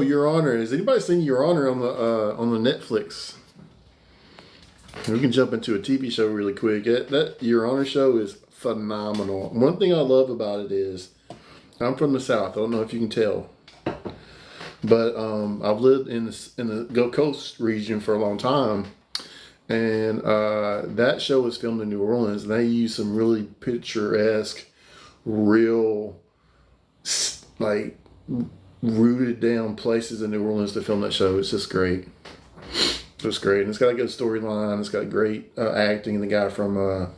Your Honor, has anybody seen Your Honor on the Netflix? We can jump into a TV show really quick. That Your Honor show is phenomenal. One thing I love about it is I'm from the South. I don't know if you can tell, but I've lived in the Gulf Coast region for a long time, and that show was filmed in New Orleans. And they use some really picturesque, real, like, rooted down places in New Orleans to film that show. It's just great. It's great, and it's got a good storyline. It's got great acting, and the guy from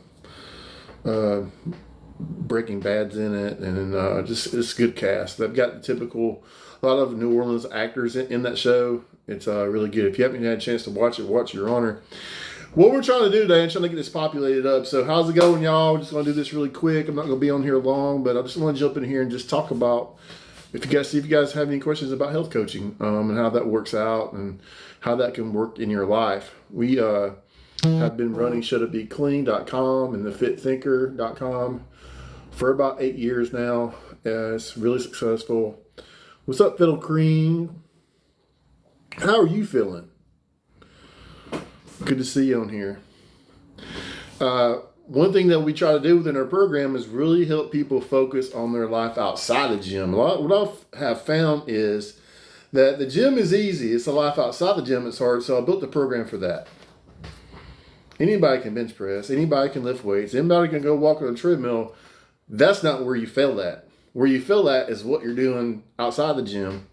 Breaking Bad's in it, and just it's a good cast. They've got the typical, a lot of New Orleans actors in that show. It's really good. If you haven't had a chance to watch it, watch Your Honor. What we're trying to do today, I'm trying to get this populated up. So how's it going, y'all? We're just going to do this really quick. I'm not going to be on here long, but I just want to jump in here and just talk about, see if you guys have any questions about health coaching and how that works out and how that can work in your life. We have been running shoulditbeclean.com and thefitThinker.com for about 8 years now. It's really successful. What's up, Fiddle Cream? How are you feeling? Good to see you on here. One thing that we try to do within our program is really help people focus on their life outside the gym. What I have found is that the gym is easy. It's the life outside the gym that's hard. So I built the program for that. Anybody can bench press. Anybody can lift weights. Anybody can go walk on a treadmill. That's not where you fail at. Where you fail at is what you're doing outside the gym.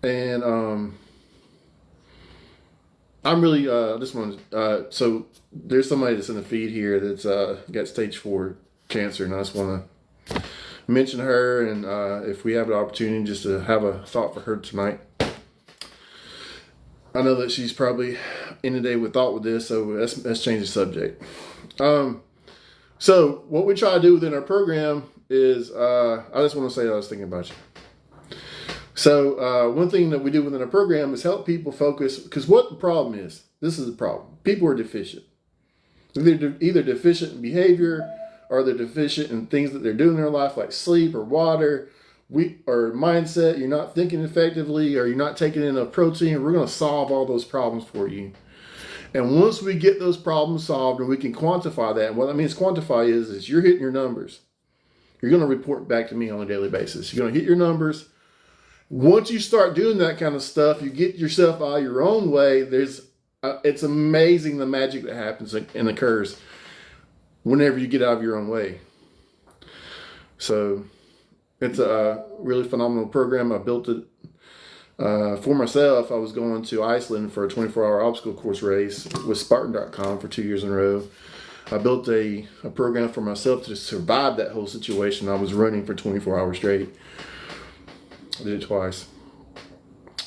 And I'm really so there's somebody that's in the feed here that's got stage 4 cancer, and I just want to mention her, and if we have an opportunity just to have a thought for her tonight. I know that she's probably inundated with thought with this, so let's change the subject. So what we try to do within our program is, I just want to say I was thinking about you. So one thing that we do within our program is help people focus, because what the problem is, this is the problem. People are deficient. They're either deficient in behavior, or they're deficient in things that they're doing in their life, like sleep or water, or mindset. You're not thinking effectively, or you're not taking in enough protein. We're going to solve all those problems for you. And once we get those problems solved and we can quantify that, and what that means quantify is you're hitting your numbers. You're going to report back to me on a daily basis. You're going to hit your numbers. Once you start doing that kind of stuff, you get yourself out of your own way. It's amazing the magic that happens and occurs whenever you get out of your own way. So it's a really phenomenal program. I built it for myself. I was going to Iceland for a 24-hour obstacle course race with Spartan.com for 2 years in a row. I built a program for myself to survive that whole situation. I was running for 24 hours straight. I did it twice.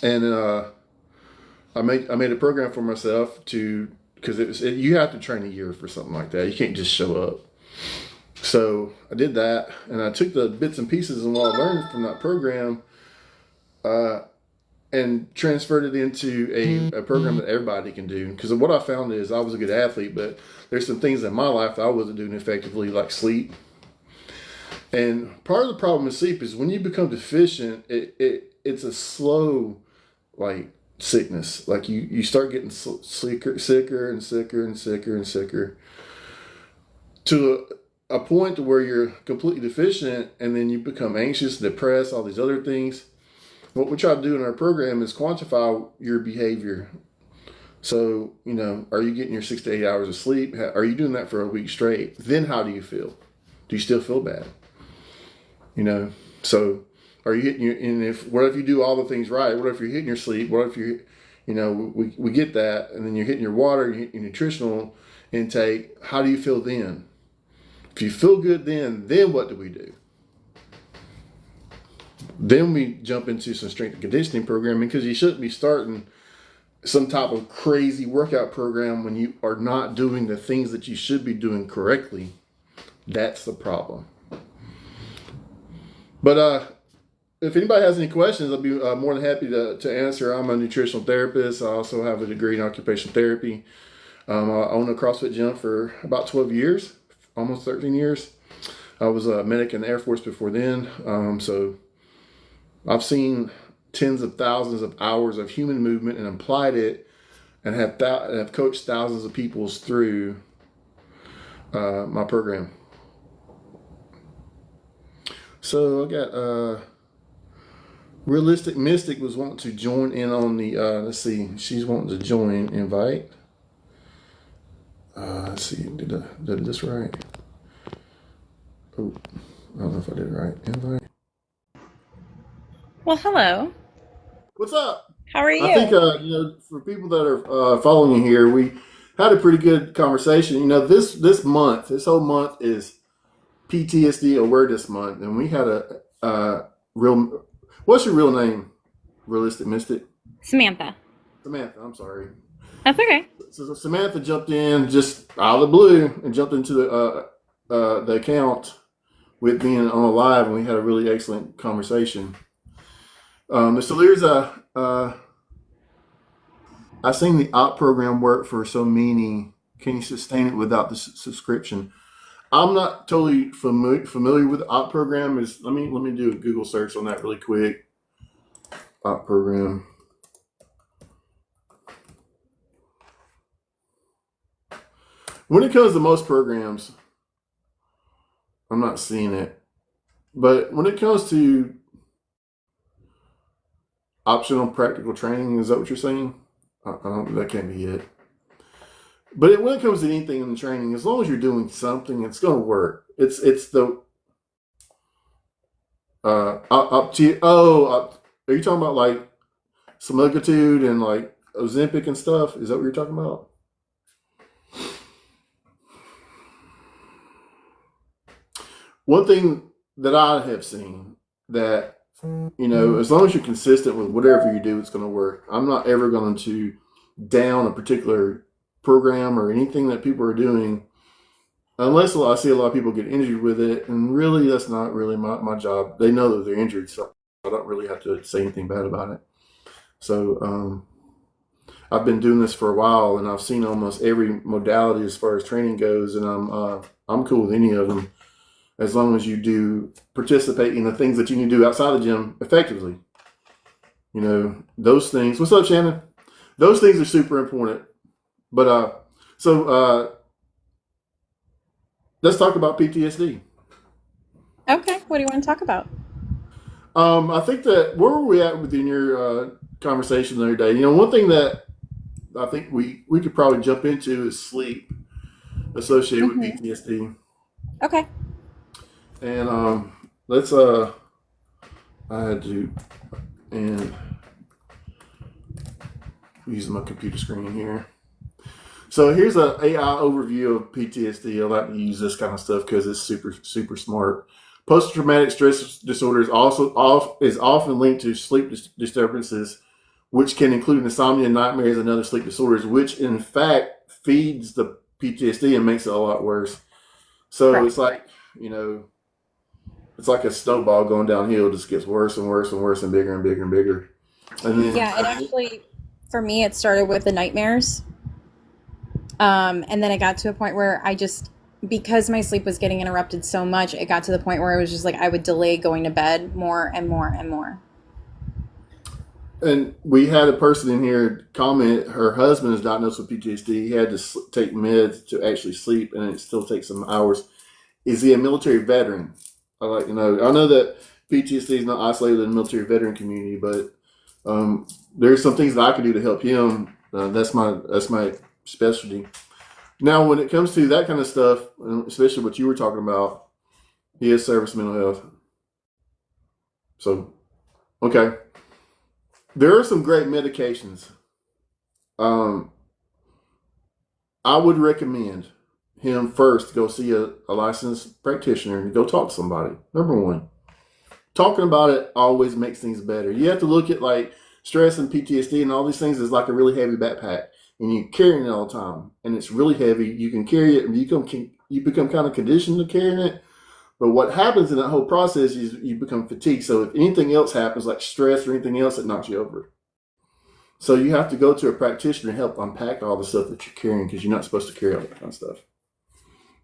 And I made a program for myself because you have to train a year for something like that. You can't just show up. So I did that, and I took the bits and pieces and what I learned from that program and transferred it into a program that everybody can do. Because what I found is I was a good athlete, but there's some things in my life that I wasn't doing effectively, like sleep. And part of the problem with sleep is when you become deficient, it's a slow, like, sickness. Like you start getting sicker and sicker and sicker and sicker to a point to where you're completely deficient, and then you become anxious, depressed, all these other things. What we try to do in our program is quantify your behavior. So, are you getting your 6 to 8 hours of sleep? Are you doing that for a week straight? Then how do you feel? Do you still feel bad? So are you hitting what if you do all the things right? What if you're hitting your sleep? What if we get that, and then you're hitting your water, you're hitting your nutritional intake. How do you feel then? If you feel good then what do we do? Then we jump into some strength and conditioning programming, because you shouldn't be starting some type of crazy workout program when you are not doing the things that you should be doing correctly. That's the problem. But if anybody has any questions, I'll be more than happy to answer. I'm a nutritional therapist. I also have a degree in occupational therapy. I owned a CrossFit gym for about 12 years, almost 13 years. I was a medic in the Air Force before then. So I've seen tens of thousands of hours of human movement and applied it, and have coached thousands of people through my program. So I got Realistic Mystic was wanting to join in on the let's see, she's wanting to join invite. Let's see, did I this right? Oh, I don't know if I did it right. Invite. Well, hello. What's up? How are I think you? for people that are following you here, we had a pretty good conversation. This month, this whole month is PTSD Awareness Month, and we had a real. What's your real name? Realistic Mystic. Samantha. Samantha. I'm sorry. That's okay. So Samantha jumped in just out of the blue and jumped into the account with being on a live, and we had a really excellent conversation. Mr. Lears, I've seen the op program work for so many. Can you sustain it without the subscription? I'm not totally familiar with the op program. Let me do a Google search on that really quick. Op program. When it comes to most programs, I'm not seeing it. But when it comes to optional practical training, is that what you're saying? I don't. That can't be it. But when it comes to anything in the training, as long as you're doing something, it's going to work. It's the up to you. Are you talking about like semaglutide and like Ozempic and stuff? Is that what you're talking about? One thing that I have seen that as long as you're consistent with whatever you do, it's going to work. I'm not ever going to down a particular program or anything that people are doing unless I see a lot of people get injured with it, and really that's not really my job. They know that they're injured, so I don't really have to say anything bad about it. So I've been doing this for a while, and I've seen almost every modality as far as training goes, and I'm cool with any of them as long as you do participate in the things that you need to do outside the gym effectively. Those things. What's up, Shannon? Those things are super important. But let's talk about PTSD. Okay. What do you want to talk about? I think that where were we at within your conversation the other day? One thing that I think we could probably jump into is sleep associated with Mm-hmm. PTSD. Okay. And let's I had to and using my computer screen here. So here's an AI overview of PTSD. I like to use this kind of stuff because it's super, super smart. Post-traumatic stress disorder is often linked to sleep disturbances, which can include insomnia, nightmares, and other sleep disorders, which in fact feeds the PTSD and makes it a lot worse. So Correct. it's like, it's like a snowball going downhill. It just gets worse and worse and worse and bigger and bigger and bigger. And then, Yeah, it actually, for me, it started with the nightmares. And then it got to a point where because my sleep was getting interrupted so much, it got to the point where it was just like I would delay going to bed more and more and more. and we had a person in here comment her husband is diagnosed with PTSD. He had to take meds to actually sleep, and it still takes some hours. Is he a military veteran? I like to know. I know that PTSD is not isolated in the military veteran community, but there's some things that I can do to help him. That's my specialty. Now, when it comes to that kind of stuff, especially what you were talking about, he is service mental health. So, okay, there are some great medications. Um, I would recommend him first go see a licensed practitioner and go talk to somebody. Number one, talking about it always makes things better. You have to look at like stress and PTSD and all these things is like a really heavy backpack, and you're carrying it all the time, and it's really heavy. You can carry it, and you become kind of conditioned to carrying it. But what happens in that whole process is you become fatigued. So if anything else happens, like stress or anything else, it knocks you over. So you have to go to a practitioner and help unpack all the stuff that you're carrying because you're not supposed to carry all that kind of stuff.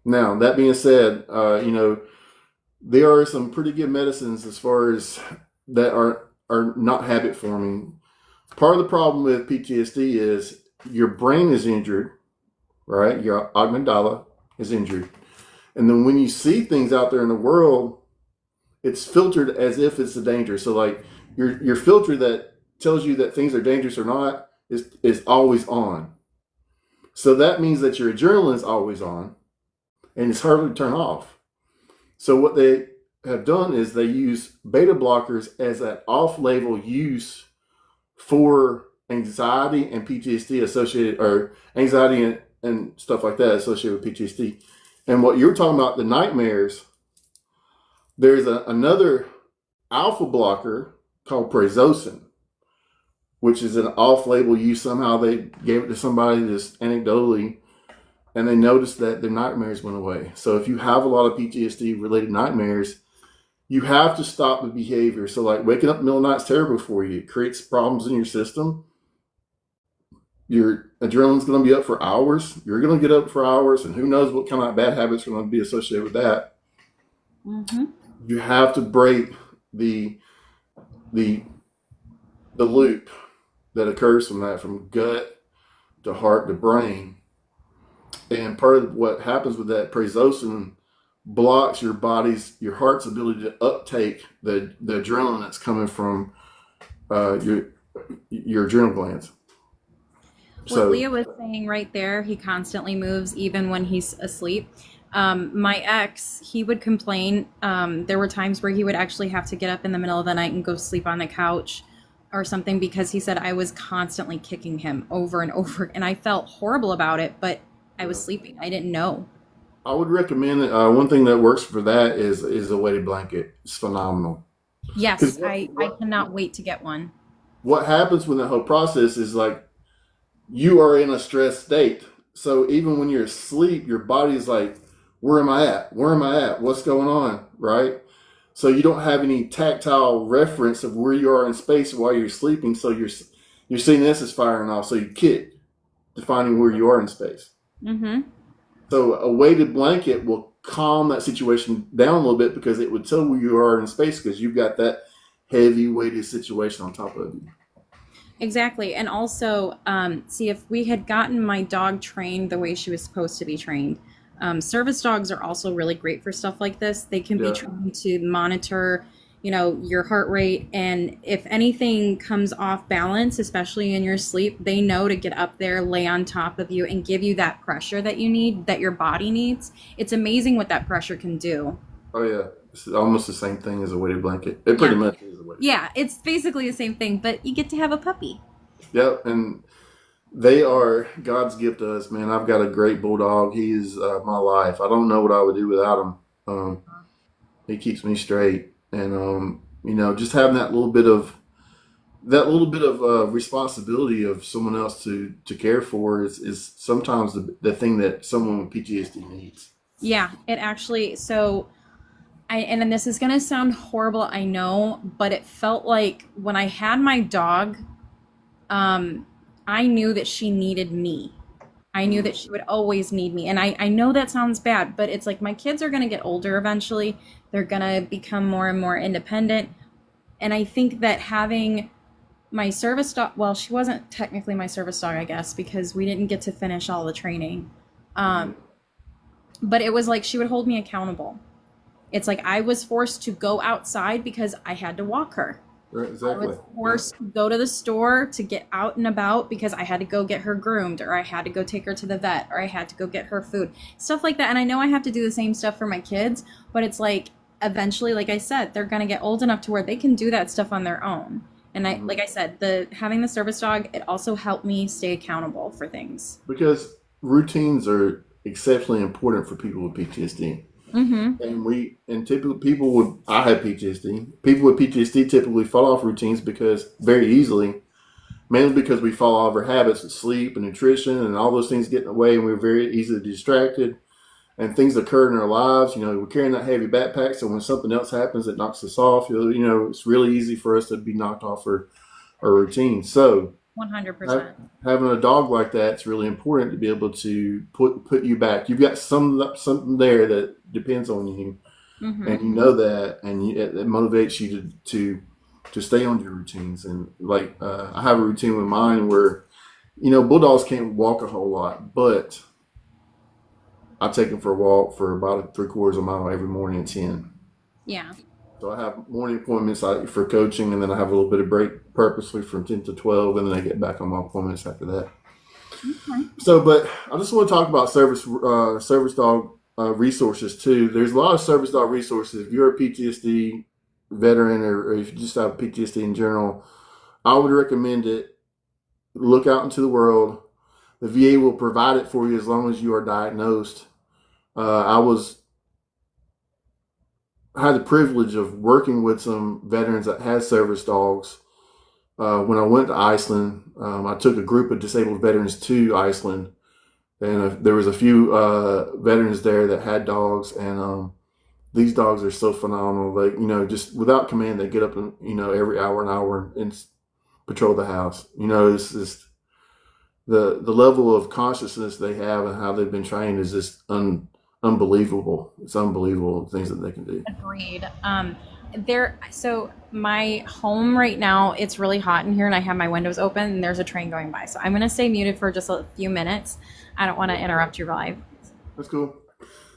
Now, that being said, there are some pretty good medicines as far as that are are not habit forming. Part of the problem with PTSD is your brain is injured, right? Your amygdala is injured. And then when you see things out there in the world, it's filtered as if it's a danger. So like your filter that tells you that things are dangerous or not is always on. So that means that your adrenaline is always on and it's hard to turn off. So what they have done is they use beta blockers as an off-label use for anxiety and PTSD associated, or anxiety and stuff like that associated with PTSD. And what you're talking about, the nightmares, there's another alpha blocker called prazosin, which is an off-label use. Somehow they gave it to somebody just anecdotally, and they noticed that their nightmares went away. So if you have a lot of PTSD-related nightmares, you have to stop the behavior. So like waking up in the middle of the night is terrible for you. It creates problems in your system. Your adrenaline's going to be up for hours. You're going to get up for hours, and who knows what kind of bad habits are going to be associated with that. Mm-hmm. You have to break the loop that occurs from that, from gut to heart to brain. And part of what happens with that prazosin blocks your heart's ability to uptake the adrenaline that's coming from your adrenal glands. What Leah was saying right there, he constantly moves even when he's asleep. My ex, he would complain. There were times where he would actually have to get up in the middle of the night and go sleep on the couch or something because he said I was constantly kicking him over and over. And I felt horrible about it, but I was sleeping. I didn't know. I would recommend that. One thing that works for that is a weighted blanket. It's phenomenal. Yes, I cannot wait to get one. What happens when the whole process is like you are in a stressed state. So even when you're asleep, your body's like, where am I at? Where am I at? What's going on? Right? So you don't have any tactile reference of where you are in space while you're sleeping. So your CNS is firing off. So you kick, defining where you are in space. Mm-hmm. So a weighted blanket will calm that situation down a little bit because it would tell where you are in space because you've got that heavy weighted situation on top of you. Exactly. And also, see, if we had gotten my dog trained the way she was supposed to be trained, service dogs are also really great for stuff like this. They can be trained to monitor, your heart rate. And if anything comes off balance, especially in your sleep, they know to get up there, lay on top of you and give you that pressure that you need, that your body needs. It's amazing what that pressure can do. Oh, yeah. It's almost the same thing as a weighted blanket. It pretty much is a weighted blanket. Yeah, it's basically the same thing, but you get to have a puppy. Yep, and they are God's gift to us, man. I've got a great bulldog. He is my life. I don't know what I would do without him. He keeps me straight, and just having that little bit of responsibility of someone else to care for is sometimes the thing that someone with PTSD needs. Yeah, it actually. So, and then this is gonna sound horrible, I know, but it felt like when I had my dog, I knew that she needed me. I knew that she would always need me. And I know that sounds bad, but it's like my kids are going to get older eventually. They're going to become more and more independent. And I think that having my service dog, well, she wasn't technically my service dog, I guess, because we didn't get to finish all the training. But it was like she would hold me accountable. It's like I was forced to go outside because I had to walk her. Right, exactly. I was forced to go to the store to get out and about because I had to go get her groomed, or I had to go take her to the vet, or I had to go get her food, stuff like that. And I know I have to do the same stuff for my kids, but it's like eventually, like I said, they're going to get old enough to where they can do that stuff on their own. And like I said, having the service dog, it also helped me stay accountable for things. Because routines are exceptionally important for people with PTSD. Mm-hmm. And typically I have PTSD. People with PTSD typically fall off routines very easily, mainly because we fall off our habits of sleep and nutrition and all those things get in the way, and we're very easily distracted. And things occur in our lives. We're carrying that heavy backpack, so when something else happens that knocks us off, it's really easy for us to be knocked off our routine. So 100%. Having a dog like that, it's really important to be able to put you back. You've got something there that depends on you, and you know that, and it motivates you to to stay on your routines. And like I have a routine with mine where, bulldogs can't walk a whole lot, but I take them for a walk for about 3/4 of a mile every morning at 10. Yeah. So I have morning appointments for coaching, and then I have a little bit of break purposely from 10 to 12, and then I get back on my appointments after that. Okay. So, but I just want to talk about service dog resources too. There's a lot of service dog resources. If you're a PTSD veteran, or if you just have PTSD in general, I would recommend it. Look out into the world. The VA will provide it for you as long as you are diagnosed. I had the privilege of working with some veterans that had service dogs. When I went to Iceland, I took a group of disabled veterans to Iceland, and there was a few veterans there that had dogs, and these dogs are so phenomenal. Like, just without command, they get up and every hour and patrol the house. It's just the level of consciousness they have and how they've been trained is just unbelievable. It's unbelievable the things that they can do. Agreed. So my home right now, it's really hot in here and I have my windows open and there's a train going by. So I'm going to stay muted for just a few minutes. I don't want to interrupt your live. That's cool.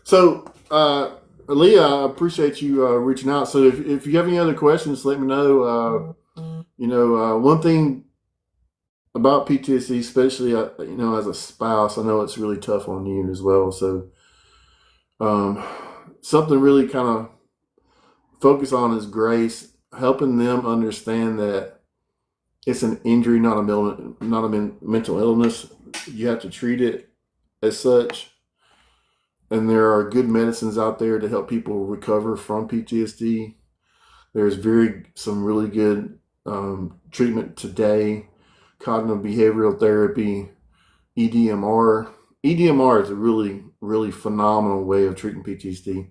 So, Aaliyah, I appreciate you reaching out. So if you have any other questions, let me know. One thing about PTSD, especially, as a spouse, I know it's really tough on you as well. So, something really kind of focus on is grace, helping them understand that it's an injury, not a mental illness. You have to treat it as such. And there are good medicines out there to help people recover from PTSD. There's some really good treatment today. Cognitive behavioral therapy, EDMR. EDMR is a really, really phenomenal way of treating PTSD.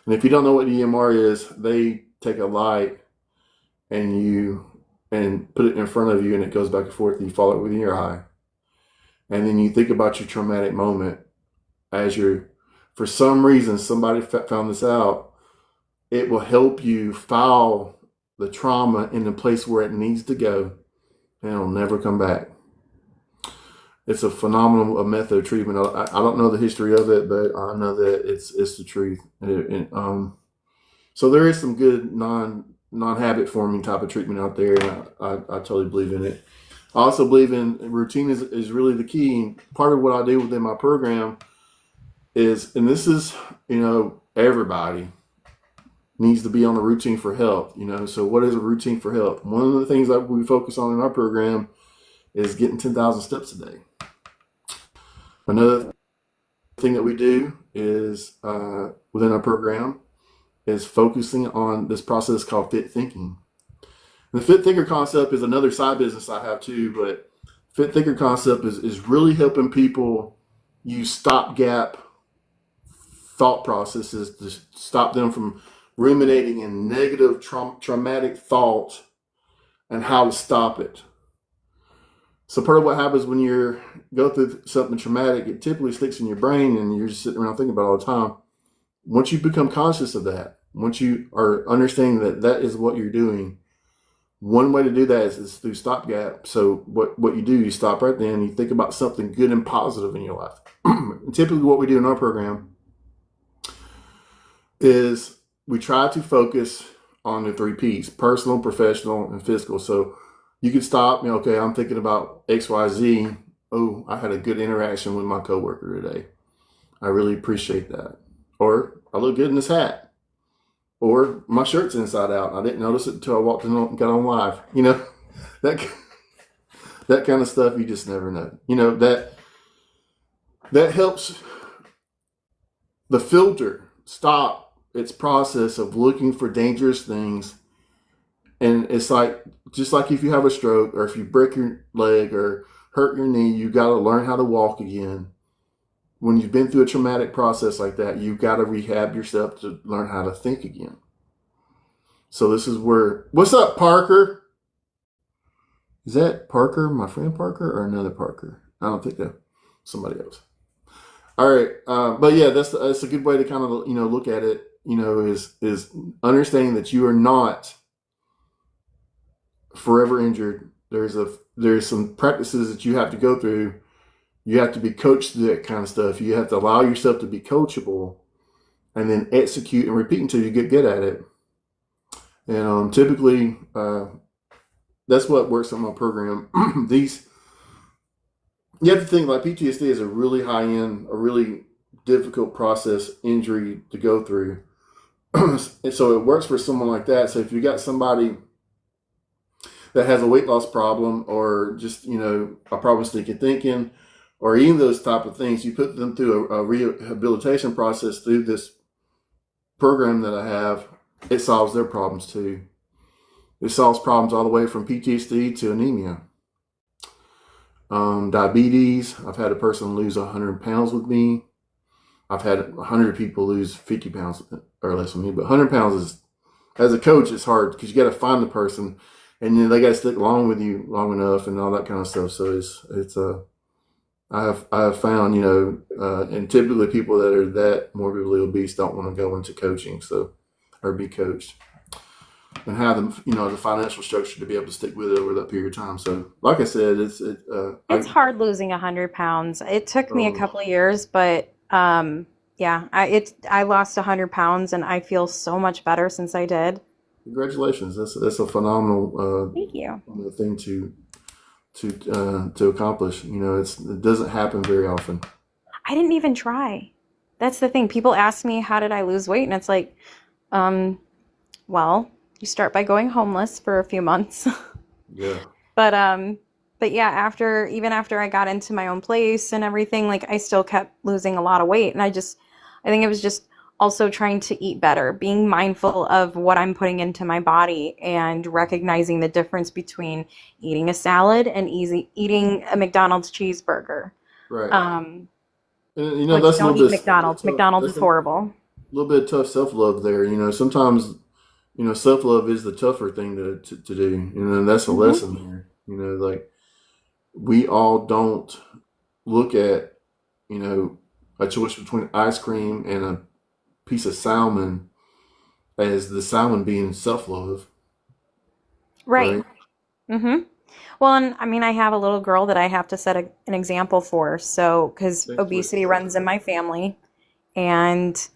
And if you don't know what EDMR is, they take a light and put it in front of you, and it goes back and forth, and you follow it within your eye. And then you think about your traumatic moment as for some reason, somebody found this out. It will help you file the trauma in the place where it needs to go, and it'll never come back. It's a phenomenal method of treatment. I don't know the history of it, but I know that it's the truth. So there is some good non-habit forming type of treatment out there, and I totally believe in it. I also believe in routine is really the key. And part of what I do within my program is, and this is, everybody needs to be on a routine for health. So what is a routine for health? One of the things that we focus on in our program is getting 10,000 steps a day. Another thing that we do is within our program is focusing on this process called fit thinking. And the fit thinker concept is another side business I have too, but fit thinker concept is really helping people use stopgap thought processes to stop them from ruminating in negative traumatic thought and how to stop it. So part of what happens when you go through something traumatic, it typically sticks in your brain and you're just sitting around thinking about it all the time. Once you become conscious of that, once you are understanding that that is what you're doing, one way to do that is through stopgap. So what you do, you stop right then, you think about something good and positive in your life. And typically what we do in our program is we try to focus on the 3 P's: personal, professional, and physical. So you can stop, okay, I'm thinking about XYZ. Oh, I had a good interaction with my coworker today. I really appreciate that. Or I look good in this hat. Or my shirt's inside out. I didn't notice it until I walked in and got on live. That kind of stuff you just never know. That helps the filter stop its process of looking for dangerous things. And it's just like if you have a stroke or if you break your leg or hurt your knee, you got to learn how to walk again. When you've been through a traumatic process like that, you've got to rehab yourself to learn how to think again. So this is what's up, Parker? Is that Parker, my friend Parker, or another Parker? I don't think that. Somebody else. All right. But yeah, that's a good way to kind of, look at it, is understanding that you are not forever injured, there's some practices that you have to go through. You have to be coached through that kind of stuff. You have to allow yourself to be coachable, and then execute and repeat until you get good at it. And typically, that's what works on my program. These You have to think like PTSD is a really high end, a really difficult process injury to go through. And so it works for someone like that. So if you got somebody that has a weight loss problem, or just a problem with thinking, or even those type of things, you put them through a rehabilitation process through this program that I have. It solves their problems too. It solves problems all the way from PTSD to anemia. Diabetes. I've had a person lose 100 pounds with me. I've had 100 people lose 50 pounds or less with me. But 100 pounds is, as a coach, it's hard because you got to find the person, and then they got to stick along with you long enough and all that kind of stuff. So I have found, and typically people that are that morbidly obese don't want to go into coaching, or be coached, and have them, the financial structure to be able to stick with it over that period of time. So, like I said, It's hard losing 100 pounds. It took me a couple of years, but yeah, I lost 100 pounds, and I feel so much better since I did. Congratulations! That's a phenomenal Thank you. thing to accomplish. It doesn't happen very often. I didn't even try. That's the thing. People ask me, how did I lose weight? And it's like, well, you start by going homeless for a few months. Yeah. But yeah, even after I got into my own place and everything, like I still kept losing a lot of weight. And I think it was just also trying to eat better, being mindful of what I'm putting into my body, and recognizing the difference between eating a salad and eating a McDonald's cheeseburger. Right. And, that's don't eat McDonald's. McDonald's is horrible. A little bit of tough self-love there. Sometimes, self-love is the tougher thing to do. And that's a lesson there. Like, we all don't look at, a choice between ice cream and a piece of salmon as the salmon being self-love. Right. Mm-hmm. Well, and I mean, I have a little girl that I have to set an example for. So, because obesity runs in my family, and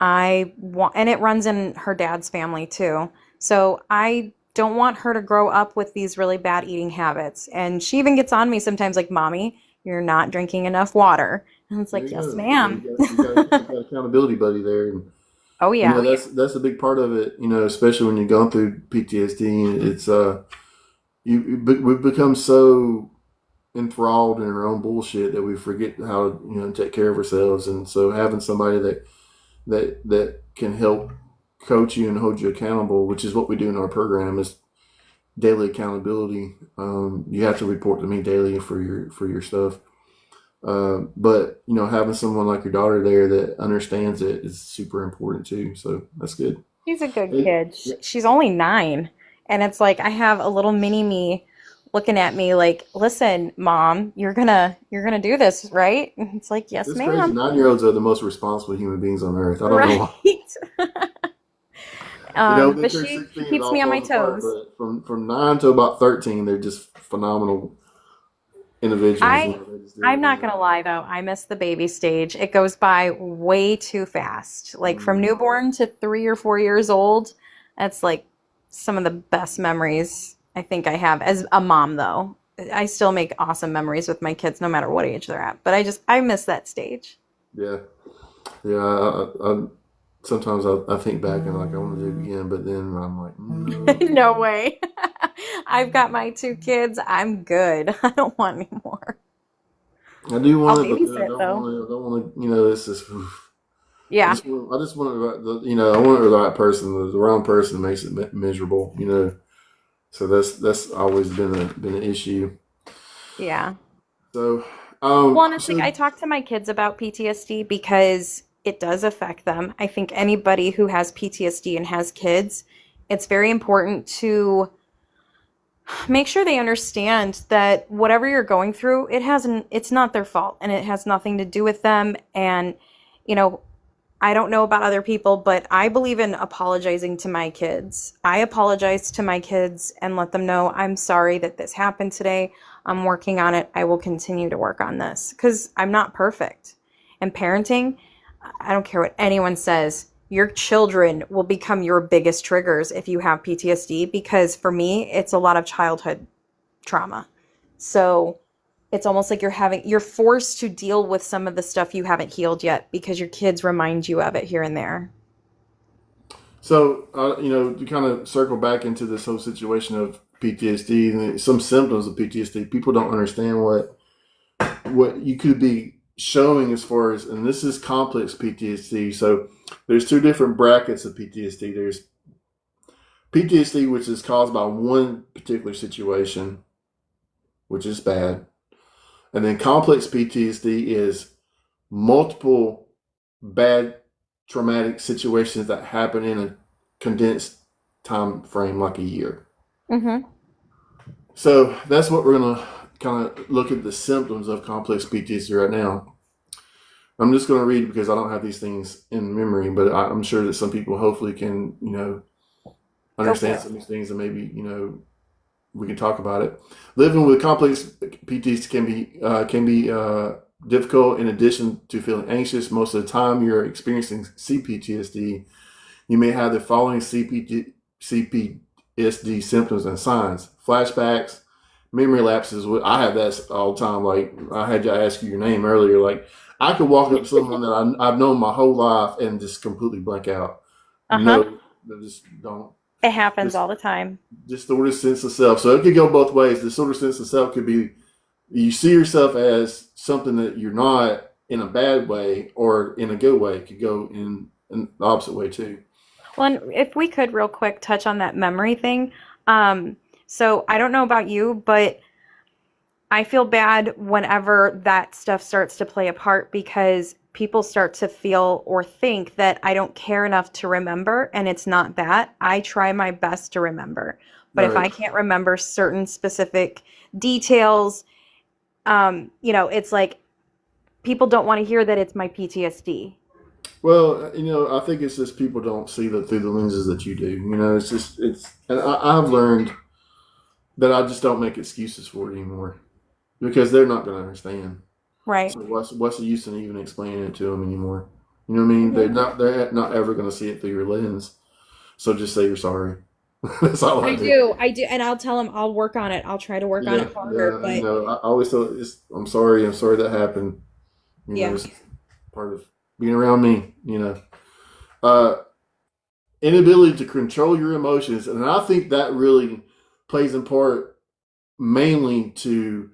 and it runs in her dad's family too. So I don't want her to grow up with these really bad eating habits. And she even gets on me sometimes, like, "Mommy, you're not drinking enough water." And it's like, "Yes, ma'am." You got accountability buddy there. And, oh yeah. That's a big part of it, especially when you're going through PTSD. It's we become so enthralled in our own bullshit that we forget how to take care of ourselves. And so having somebody that can help coach you and hold you accountable, which is what we do in our program, is daily accountability. You have to report to me daily for your stuff. But having someone like your daughter there that understands it is super important too. So that's good. She's a good kid. She's only 9. And it's like, I have a little mini me looking at me like, "Listen, Mom, you're gonna do this, right?" And it's like, "Yes, ma'am." Crazy. 9-year-olds are the most responsible human beings on earth. I don't know why. But she keeps me on my toes. But from 9 to about 13, they're just phenomenal individuals. I'm not gonna lie though, I miss the baby stage. It goes by way too fast. Like from newborn to 3 or 4 years old, that's like some of the best memories I think I have as a mom, though. I still make awesome memories with my kids no matter what age they're at. But I miss that stage. Yeah. I sometimes I think back and like I want to do it again, but then I'm like, no. No way. I've got my 2 kids. I'm good. I don't want any more. I do want I'll it, but babysit, I don't want to. It's just. Yeah. I just want I want the right person. The wrong person makes it miserable. So that's always been an issue. Yeah. So, well, honestly, I talk to my kids about PTSD because it does affect them. I think anybody who has PTSD and has kids, it's very important to make sure they understand that whatever you're going through, it's not their fault, and it has nothing to do with them. And, I don't know about other people, but I believe in apologizing to my kids. I apologize to my kids and let them know I'm sorry that this happened today. I'm working on it. I will continue to work on this because I'm not perfect. And parenting, I don't care what anyone says, your children will become your biggest triggers if you have PTSD because for me, it's a lot of childhood trauma. So it's almost like you're forced to deal with some of the stuff you haven't healed yet because your kids remind you of it here and there. So, to kind of circle back into this whole situation of PTSD and some symptoms of PTSD, people don't understand what you could be showing as far as, and this is complex PTSD. So, there's two different brackets of PTSD. There's PTSD, which is caused by one particular situation, which is bad. And then complex PTSD is multiple bad traumatic situations that happen in a condensed time frame, like a year. Mm-hmm. So that's what we're going to kind of look at the symptoms of complex PTSD right now. I'm just going to read because I don't have these things in memory, but I'm sure that some people hopefully can, understand some of these things and maybe, we can talk about it. Living with complex PTSD can be difficult. In addition to feeling anxious, most of the time you're experiencing CPTSD, you may have the following CPTSD symptoms and signs: flashbacks, memory lapses. I have that all the time. Like I had to ask you your name earlier. Like I could walk up to someone that I've known my whole life and just completely blank out. Uh-huh. No, I just don't. It happens Just all the time. distorted sense of self. So it could go both ways. Distorted sense of self could be you see yourself as something that you're not in a bad way or in a good way. It could go in the opposite way too. Well, and if we could real quick touch on that memory thing. So I don't know about you, but I feel bad whenever that stuff starts to play a part because people start to feel or think that I don't care enough to remember, and it's not that. I try my best to remember. But if I Right. can't remember certain specific details, it's like people don't want to hear that it's my PTSD. Well, I think it's just people don't see that through the lenses that you do. It's just and I've learned that I just don't make excuses for it anymore because they're not going to understand. Right. So what's the use in even explaining it to them anymore? You know what I mean? Mhm. They're not ever going to see it through your lens. So just say you're sorry. That's all I I do. do. I do. And I'll tell them I'll work on it. I'll try to work on Yeah, it harder. yeah. But I always tell I'm sorry. I'm sorry that happened. yeah. It's part of being around me. Uh, inability to control your emotions, and I think that really plays in part mainly to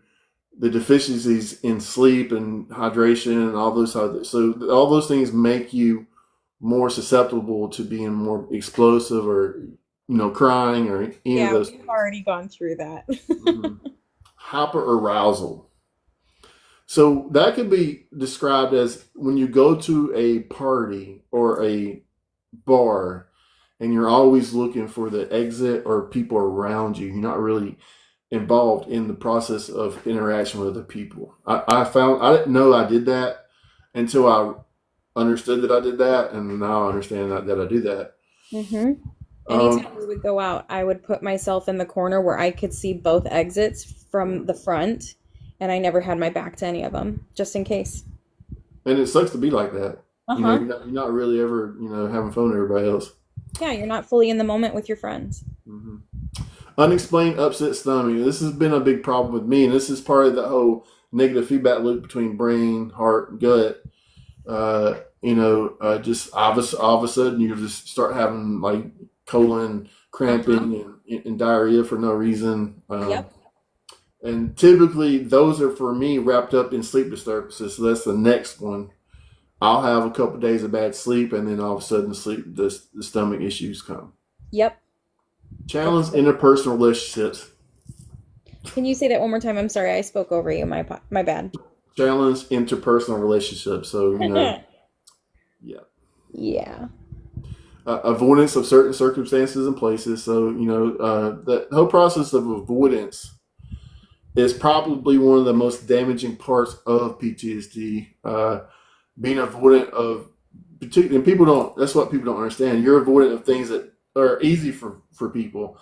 the deficiencies in sleep and hydration and all those other. So all those things make you more susceptible to being more explosive or crying or any of Yeah, those we've things. already gone through that. Hmm. Hyper arousal. So that could be described as when you go to a party or a bar and you're always looking for the exit or people around you. You're not really involved in the process of interaction with other people. I found I didn't know I did that until I understood that I did that, and now I understand that I do that. hmm Um, Anytime we would go out, I would put myself in the corner where I could see both exits from the front, and I never had my back to any of them, just in case. and it sucks to be like that. Uh-huh. You're not really ever having fun with everybody else. Yeah, you're not fully in the moment with your friends. Hmm. Unexplained upset stomach. This has been a big problem with me, and this is part of the whole negative feedback loop between brain, heart, and gut. Just all of a sudden you just start having like colon Uh-huh. cramping and diarrhea for no reason. Yep. And typically those are for me wrapped up in sleep disturbances. So that's the next one. I'll have a couple of days of bad sleep, and then all of a sudden the stomach issues come. Yep. Challenge interpersonal relationships. Can you say that one more time? I'm sorry, I spoke over you. My bad. Challenge interpersonal relationships. So yeah. Yeah. Avoidance of certain circumstances and places. So the whole process of avoidance is probably one of the most damaging parts of PTSD. Being avoidant of and people don't. That's what people don't understand. You're avoidant of things that are easy for people.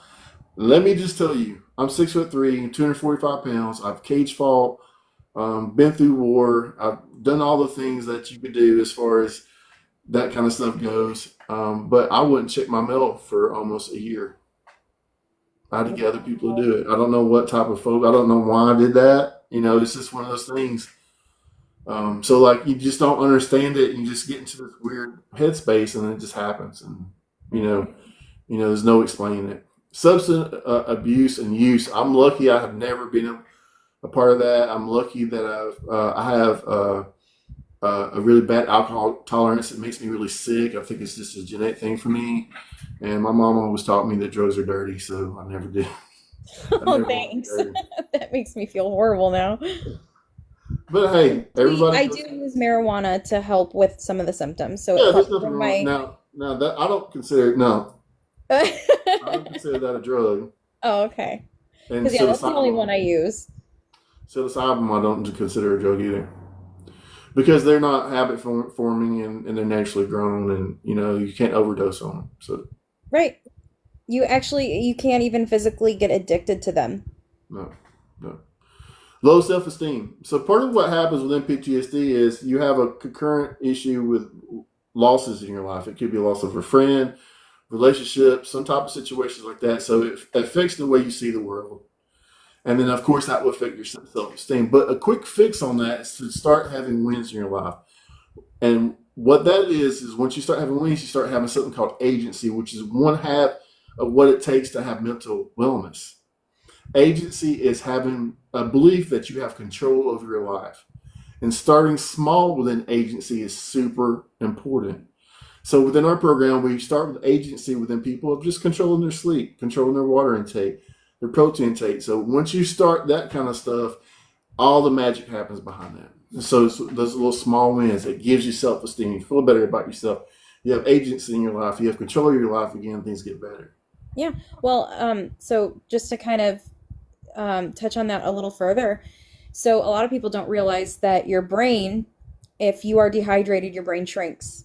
Let me just tell you, I'm 6'3", 245 pounds. I've cage fought, been through war. I've done all the things that you could do as far as that kind of stuff goes. But I wouldn't check my mail for almost a year. I had to get other people to do it. I don't know what type of folk. I don't know why I did that. It's just one of those things. So like you just don't understand it, and you just get into this weird headspace, and it just happens, and you know, there's no explaining it. Substance abuse and use. I'm lucky I have never been a part of that. I'm lucky that I have a really bad alcohol tolerance. It makes me really sick. I think it's just a genetic thing for me. And my mom always taught me that drugs are dirty, so I never did. Oh, thanks. That makes me feel horrible now. But hey, everybody. I do use marijuana to help with some of the symptoms. So Yeah, it there's helps nothing with wrong. Now that I don't consider no, I don't consider that a drug. Oh, okay. And Because yeah, that's the only one I use. psilocybin I don't consider a drug either, because they're not habit forming, and they're naturally grown, and you can't overdose on them. So Right. You can't even physically get addicted to them. no, no. Low self-esteem. So part of what happens within PTSD is you have a concurrent issue with losses in your life. It could be a loss of a friend, relationship, some type of situations like that. So it affects the way you see the world. And then, of course, that will affect your self-esteem. But a quick fix on that is to start having wins in your life. And what that is once you start having wins, you start having something called agency, which is one half of what it takes to have mental wellness. Agency is having a belief that you have control over your life. And starting small within agency is super important. So within our program, we start with agency within people of just controlling their sleep, controlling their water intake, their protein intake. So once you start that kind of stuff, all the magic happens behind that. So it's those little small wins, it gives you self-esteem. You feel better about yourself. You have agency in your life. You have control of your life again. Things get better. Yeah. Well, so just to kind of touch on that a little further. So a lot of people don't realize that your brain, if you are dehydrated, your brain shrinks.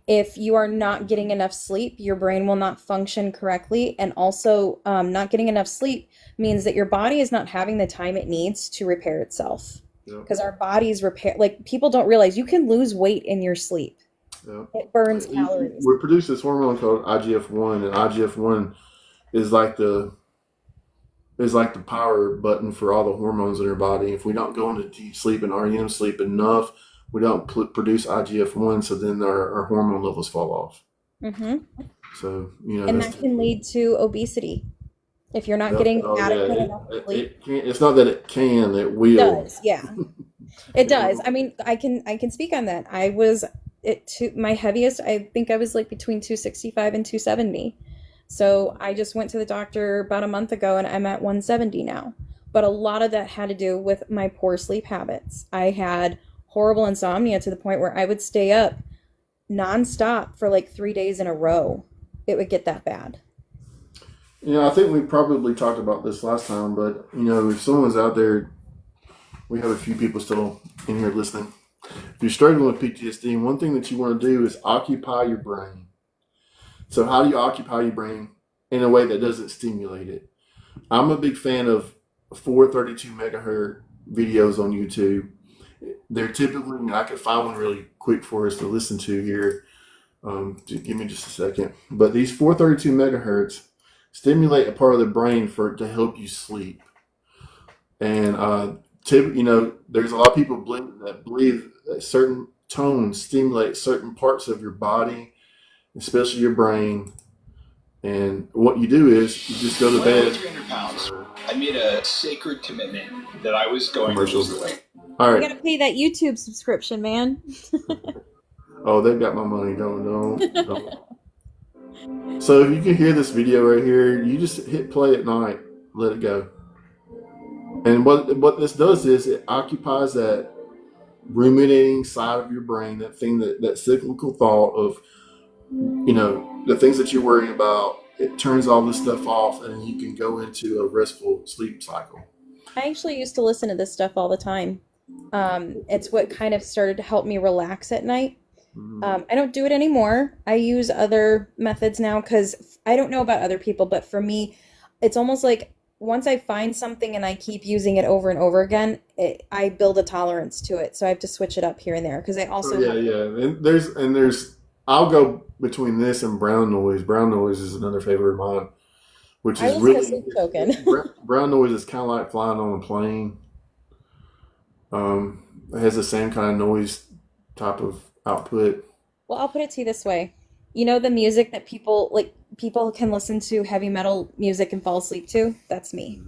If you are not getting enough sleep, your brain will not function correctly. And also, not getting enough sleep means that your body is not having the time it needs to repair itself. Yep. Because our bodies repair, like people don't realize you can lose weight in your sleep. Yep. It burns calories. We produce this hormone called IGF-1, and IGF-1 is like the power button for all the hormones in our body. If we don't go into deep sleep and REM sleep enough, we don't produce IGF-1, so then our hormone levels fall off. Mm-hmm. So, and that can lead to obesity if you're not getting adequate enough sleep. It's not that it can, it will. It does, yeah. It does. I mean, I can speak on that. I was my heaviest, I think I was like between 265 and 270. So I just went to the doctor about a month ago and I'm at 170 now. But a lot of that had to do with my poor sleep habits. I had horrible insomnia to the point where I would stay up nonstop for like 3 days in a row. It would get that bad. I think we probably talked about this last time, but if someone's out there, we have a few people still in here listening. If you're struggling with PTSD, one thing that you want to do is occupy your brain. So how do you occupy your brain in a way that doesn't stimulate it? I'm a big fan of 432 megahertz videos on YouTube. They're typically, I could find one really quick for us to listen to here. Give me just a second. But these 432 megahertz stimulate a part of the brain to help you sleep. And there's a lot of people believe that certain tones stimulate certain parts of your body, especially your brain. And what you do is you just go to bed. When I weighed 300 pounds, I made a sacred commitment that I was going to lose the weight. All right. You gotta pay that YouTube subscription, man. Oh, they've got my money. Don't. So if you can hear this video right here, you just hit play at night, let it go. And what this does is it occupies that ruminating side of your brain, that thing, that cyclical thought of, the things that you're worrying about. It turns all this stuff off, and you can go into a restful sleep cycle. I actually used to listen to this stuff all the time. It's what kind of started to help me relax at night. Mhm. I don't do it anymore. I use other methods now because I don't know about other people, but for me, it's almost like once I find something and I keep using it over and over again, I build a tolerance to it. So I have to switch it up here and there because I Oh also yeah, have, yeah. And there's I'll go between this and brown noise. Brown noise is another favorite of mine, which I is listen to really Sleep Token. brown noise is kind of like flying on a plane. It has the same kind of noise type of output. Well, I'll put it to you this way. You know the music that people can listen to heavy metal music and fall asleep to? That's me.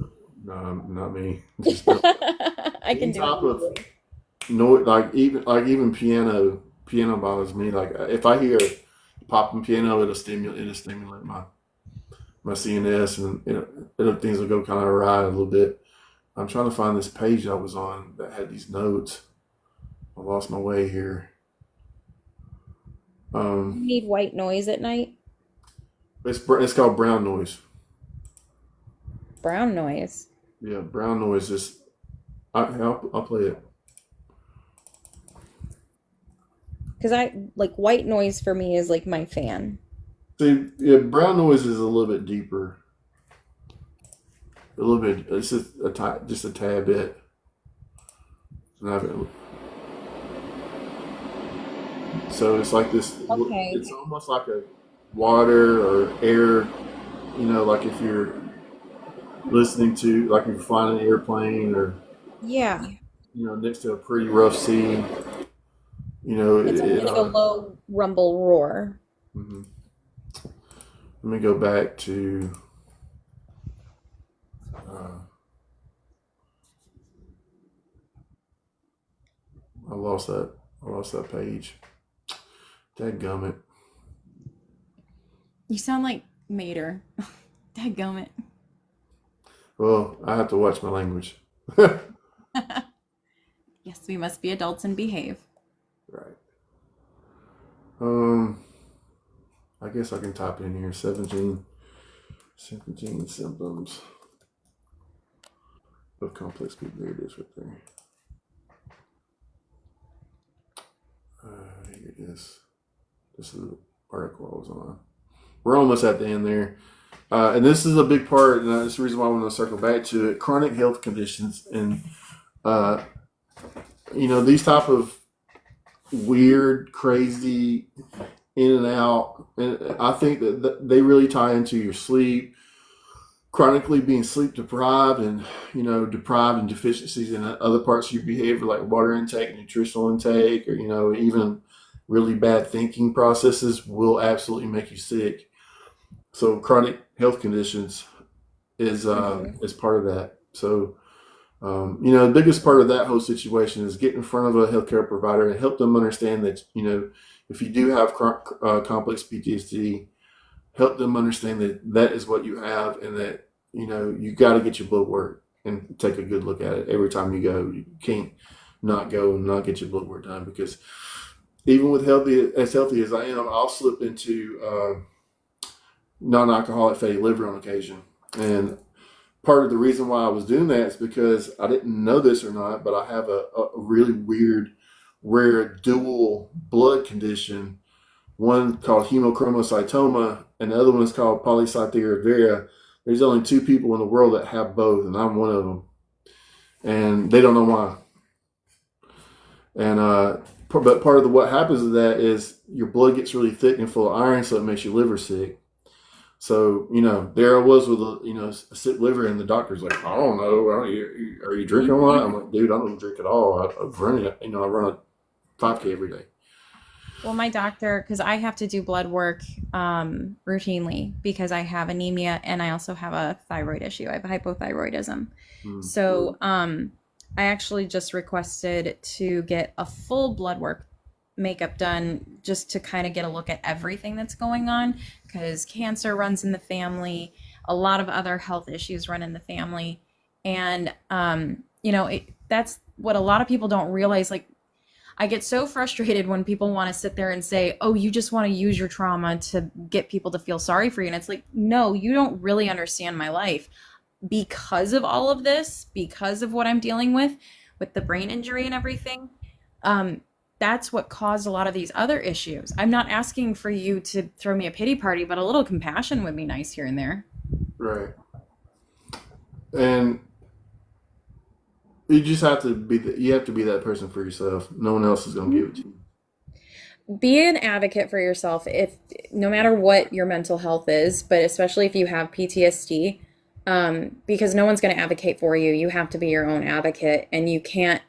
No, not me. Just I can any do it type of easily. noise, like even piano bothers me. Like if I hear popping piano, it'll stimulate my CNS, and things will go kind of awry a little bit. I'm trying to find this page I was on that had these notes. I lost my way here. Um, You need white noise at night? it's called brown noise. Brown noise. Yeah, brown noise is. I'll play it. Because I like white noise for me is like my fan. See, yeah, brown noise is a little bit deeper. A little bit. It's just a tad bit. So it's like this. Okay. It's almost like a water or air. Like if you're listening to, like if you're flying an airplane, or Yeah. next to a pretty rough sea. You know, It's almost like a low rumble roar. mhm. Let me go back to. Uh, I lost that. I lost that page. Dadgummit. You sound like Mater. Dadgummit. Well, I have to watch my language. Right. Yes, we must be adults and behave. Um, I guess I can type in here 17 symptoms of complex people. There it is right there. Here it is. This is the article I was on. We're almost at the end there. And this is a big part, and that's the reason why I want to circle back to it. Chronic health conditions, and uh, these type of weird, crazy, in and out. And I think that they really tie into your sleep, chronically being sleep deprived, and deprived and deficiencies in other parts of your behavior, like water intake, nutritional intake, or even really bad thinking processes will absolutely make you sick. So chronic health conditions is part of that. So the biggest part of that whole situation is get in front of a healthcare provider and help them understand that if you do have complex PTSD, help them understand that that is what you have, and that you got to get your blood work and take a good look at it every time you go. You can't not go and not get your blood work done, because even with healthy as I am, I'll slip into non-alcoholic fatty liver on occasion. And part of the reason why I was doing that is because I didn't know this or not, but I have a really weird, rare dual blood condition. One called hemochromatocytoma, and the other one is called polycythemia vera. There's only two people in the world that have both, and I'm one of them. And they don't know why. And but part of what happens to that is your blood gets really thick and full of iron, so it makes your liver sick. So there I was with a sick liver, and the doctor's like, I don't know, are you drinking a lot? I'm like, dude, I don't drink at all. I've run it, I run a 5K every day. Well, my doctor, because I have to do blood work routinely because I have anemia and I also have a thyroid issue. I have hypothyroidism. Hmm. So I actually just requested to get a full blood work makeup done just to kind of get a look at everything that's going on, because cancer runs in the family, a lot of other health issues run in the family. And that's what a lot of people don't realize. Like, I get so frustrated when people want to sit there and say, oh, you just want to use your trauma to get people to feel sorry for you. And it's like, no, you don't really understand my life. Because of all of this, because of what I'm dealing with the brain injury and everything, that's what caused a lot of these other issues. I'm not asking for you to throw me a pity party, but a little compassion would be nice here and there. Right. And you just have to be you have to be that person for yourself. No one else is going to give it to you. Be an advocate for yourself, if no matter what your mental health is, but especially if you have PTSD, because no one's going to advocate for you. You have to be your own advocate, and you can't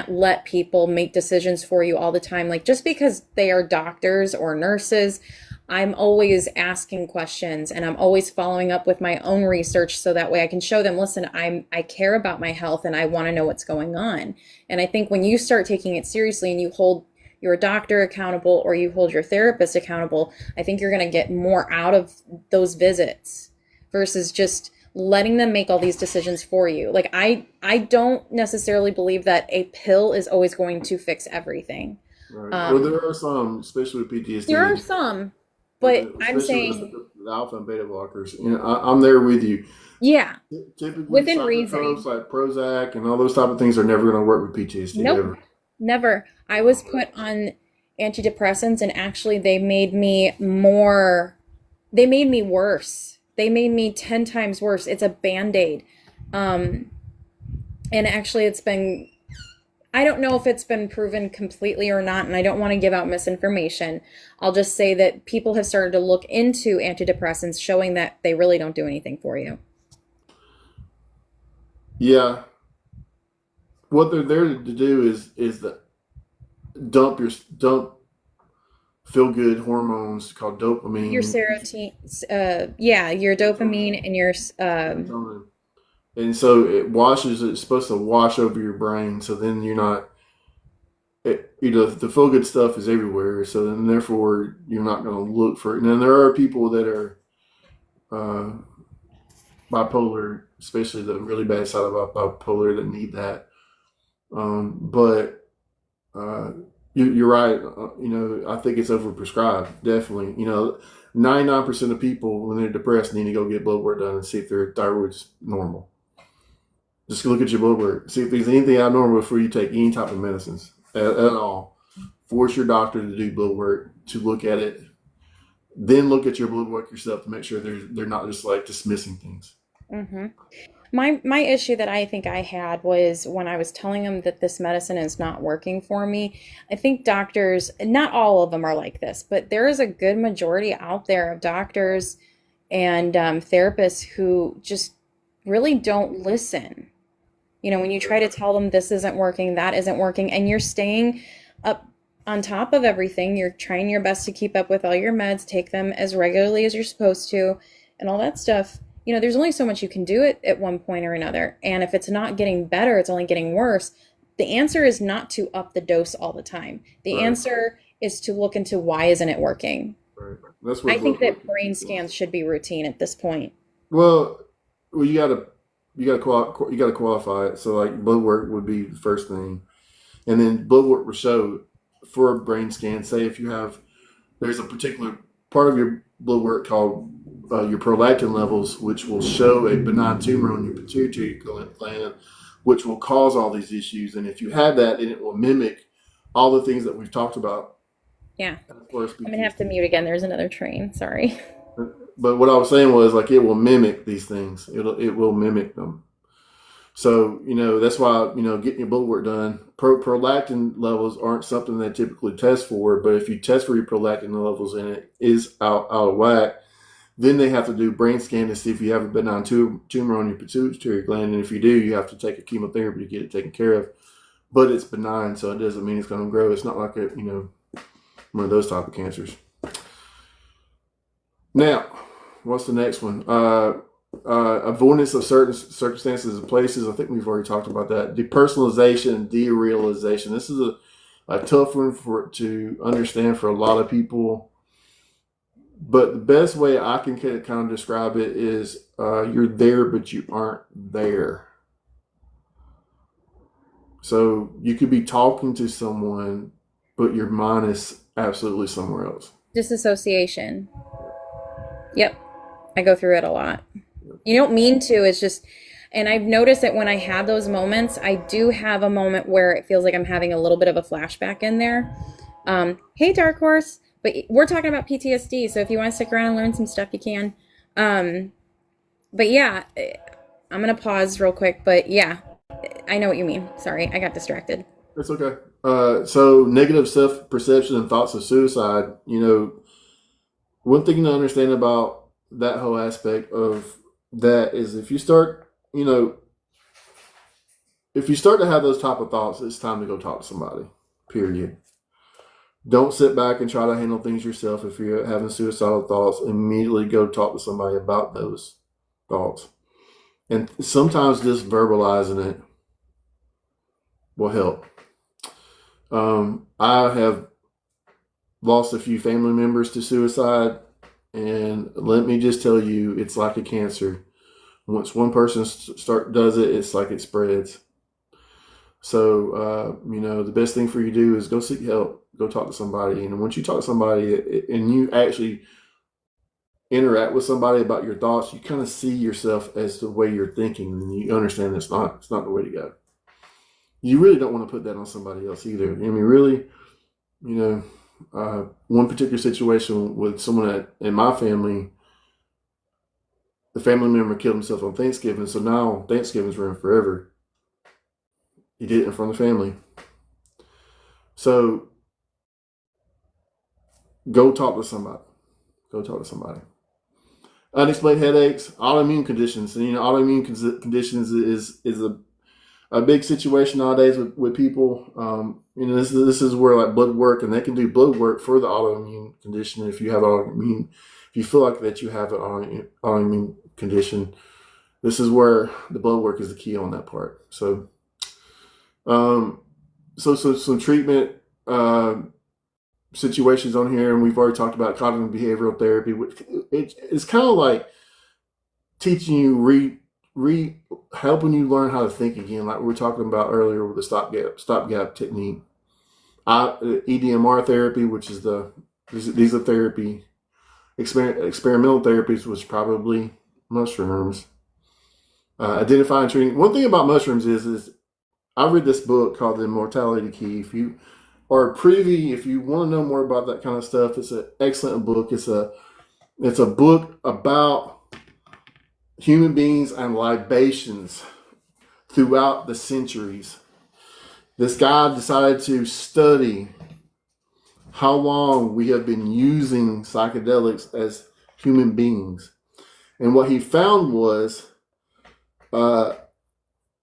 let people make decisions for you all the time. Like, just because they are doctors or nurses, I'm always asking questions, and I'm always following up with my own research, so that way I can show them, listen, I care about my health and I want to know what's going on. And I think when you start taking it seriously and you hold your doctor accountable, or you hold your therapist accountable, I think you're going to get more out of those visits versus just letting them make all these decisions for you. Like, I don't necessarily believe that a pill is always going to fix everything. Right. Well, there are some, especially with PTSD. There are some, but I'm especially saying the alpha and beta blockers. You know, I'm there with you. yeah, Typically, within psychotrops reason. like Prozac and all those type of things are never going to work with PTSD. Nope. Ever. Never. I was put on antidepressants, and actually they made me worse. They made me 10 times worse. It's a Band-Aid. And actually I don't know if it's been proven completely or not, and I don't want to give out misinformation. I'll just say that people have started to look into antidepressants, showing that they really don't do anything for you. Yeah. What they're there to do is that dump feel good hormones called dopamine. Your serotonin, your dopamine and your and so it's supposed to wash over your brain, so then you're not the feel good stuff is everywhere, so then therefore you're not going to look for it. And then there are people that are bipolar, especially the really bad side of bipolar, that need that. But you're right. I think it's overprescribed. Definitely. 99% of people when they're depressed need to go get blood work done and see if their thyroid's normal. Just look at your blood work. See if there's anything abnormal before you take any type of medicines at all. Force your doctor to do blood work, to look at it. Then look at your blood work yourself to make sure they're not just like dismissing things. Mm-hmm. My issue that I think I had was when I was telling them that this medicine is not working for me. I think doctors, not all of them are like this, but there is a good majority out there of doctors and therapists who just really don't listen. When you try to tell them this isn't working, that isn't working, and you're staying up on top of everything, you're trying your best to keep up with all your meds, take them as regularly as you're supposed to, and all that stuff. There's only so much you can do at one point or another. And if it's not getting better, it's only getting worse. The answer is not to up the dose all the time. The answer is to look into why isn't it working. Right. That's what I think that brain scans should be routine at this point. Well, you gotta qualify it. So like blood work would be the first thing, and then blood work will show for a brain scan. Say if there's a particular part of your blood work called your prolactin levels, which will show a benign tumor on your pituitary gland, which will cause all these issues. And if you have that, then it will mimic all the things that we've talked about. Yeah. Of course, I'm going to have to mute again. There's another train. Sorry. But what I was saying was, like, it will mimic these things. It will mimic them. So, that's why, getting your blood work done, prolactin levels aren't something they typically test for. But if you test for your prolactin levels and it is out of whack, then they have to do brain scan to see if you have a benign tumor on your pituitary gland. And if you do, you have to take a chemotherapy to get it taken care of. But it's benign, so it doesn't mean it's going to grow. It's not like one of those type of cancers. Now, what's the next one? Avoidance of certain circumstances and places. I think we've already talked about that. Depersonalization and derealization. This is a tough one to understand for a lot of people. But the best way I can kind of describe it is you're there, but you aren't there. So you could be talking to someone, but your mind is absolutely somewhere else. Disassociation. Yep. I go through it a lot. You don't mean to. It's just, And I've noticed that when I have those moments, I do have a moment where it feels like I'm having a little bit of a flashback in there. Hey, Dark Horse. But we're talking about PTSD, so if you want to stick around and learn some stuff, you can. But yeah, I'm going to pause real quick. But yeah, I know what you mean. Sorry, I got distracted. It's okay. So negative self-perception and thoughts of suicide, one thing to understand about that whole aspect of that is if you start to have those type of thoughts, it's time to go talk to somebody, period. Don't sit back and try to handle things yourself. If you're having suicidal thoughts, immediately go talk to somebody about those thoughts. And sometimes just verbalizing it will help. I have lost a few family members to suicide, and let me just tell you, it's like a cancer. Once one person does it, it's like it spreads. So, the best thing for you to do is go seek help. Go talk to somebody. And once you talk to somebody and you actually interact with somebody about your thoughts, you kind of see yourself as the way you're thinking, and you understand it's not the way to go. You really don't want to put that on somebody else either. I mean, really, one particular situation with someone in my family, the family member killed himself on Thanksgiving. So now Thanksgiving's ruined forever. He did it in front of the family. So go talk to somebody. Go talk to somebody. Unexplained headaches, autoimmune conditions. And, autoimmune conditions is a big situation nowadays with people. This is where like blood work, and they can do blood work for the autoimmune condition. If you have autoimmune, if you feel like that you have an autoimmune condition, this is where the blood work is the key on that part. So, some treatment situations on here, and we've already talked about cognitive behavioral therapy, which it's kind of like teaching you helping you learn how to think again, like we were talking about earlier with the stopgap technique. EDMR therapy, which is these are therapy experimental therapies, which probably mushrooms. Identifying treating. One thing about mushrooms is I read this book called The Immortality Key. If you want to know more about that kind of stuff, it's an excellent book. It's a book about human beings and libations throughout the centuries. This guy decided to study how long we have been using psychedelics as human beings. And what he found was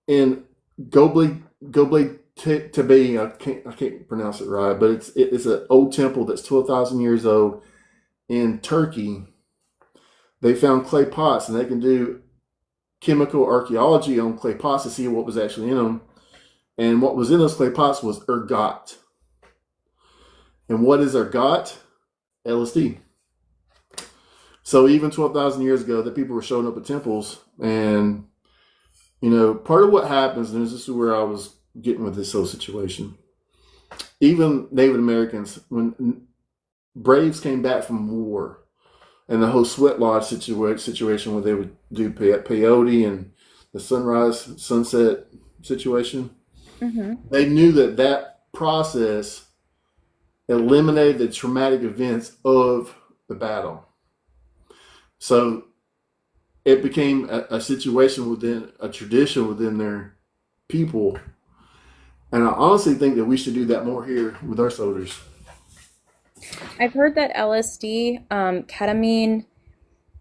in Göbekli Tepe, I can't pronounce it right, but it's an old temple that's 12,000 years old in Turkey. They found clay pots, and they can do chemical archaeology on clay pots to see what was actually in them. And what was in those clay pots was ergot. And what is ergot? LSD. So even 12,000 years ago, that people were showing up at temples, and part of what happens, and this is where I was getting with this whole situation. Even Native Americans, when Braves came back from war, and the whole sweat lodge situation where they would do peyote and the sunset situation, they knew that process eliminated the traumatic events of the battle. So it became a situation within a tradition within their people. And I honestly think that we should do that more here with our soldiers. I've heard that LSD, ketamine,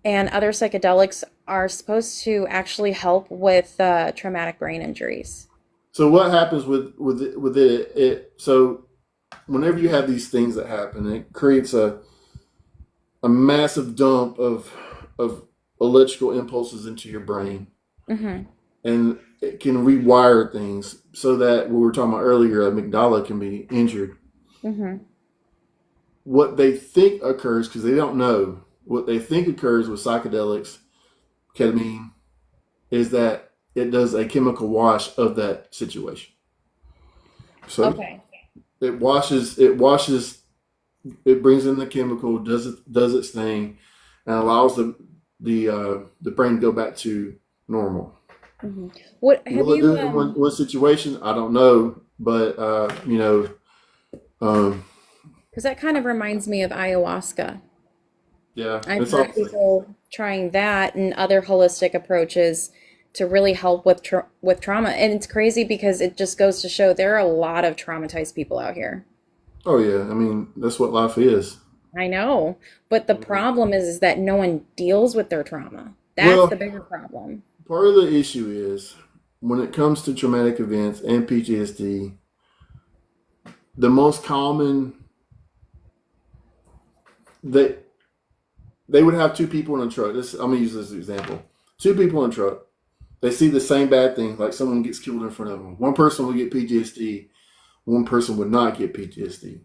and other psychedelics are supposed to actually help with traumatic brain injuries. So what happens with it? So whenever you have these things that happen, it creates a massive dump of electrical impulses into your brain, and it can rewire things so that what we were talking about earlier, amygdala can be injured. What they think occurs, because they don't know, what they think occurs with psychedelics, ketamine, is that it does a chemical wash of that situation. So it washes, it brings in the chemical, does its thing, and allows the brain to go back to normal. What have Will it do you it in one situation? I don't know, but um, because that kind of reminds me of ayahuasca. yeah, I've it's all heard people trying that and other holistic approaches to really help with trauma. And it's crazy because it just goes to show there are a lot of traumatized people out here. oh yeah. I mean, that's what life is. I know, but the problem is that no one deals with their trauma. That's the Well, bigger problem. part of the issue is when it comes to traumatic events and PTSD, the most common that they would have two people in a truck. This I'm gonna use this as an example. Two people in a truck. They see the same bad thing, like someone gets killed in front of them. One person will get PTSD. One person would not get PTSD.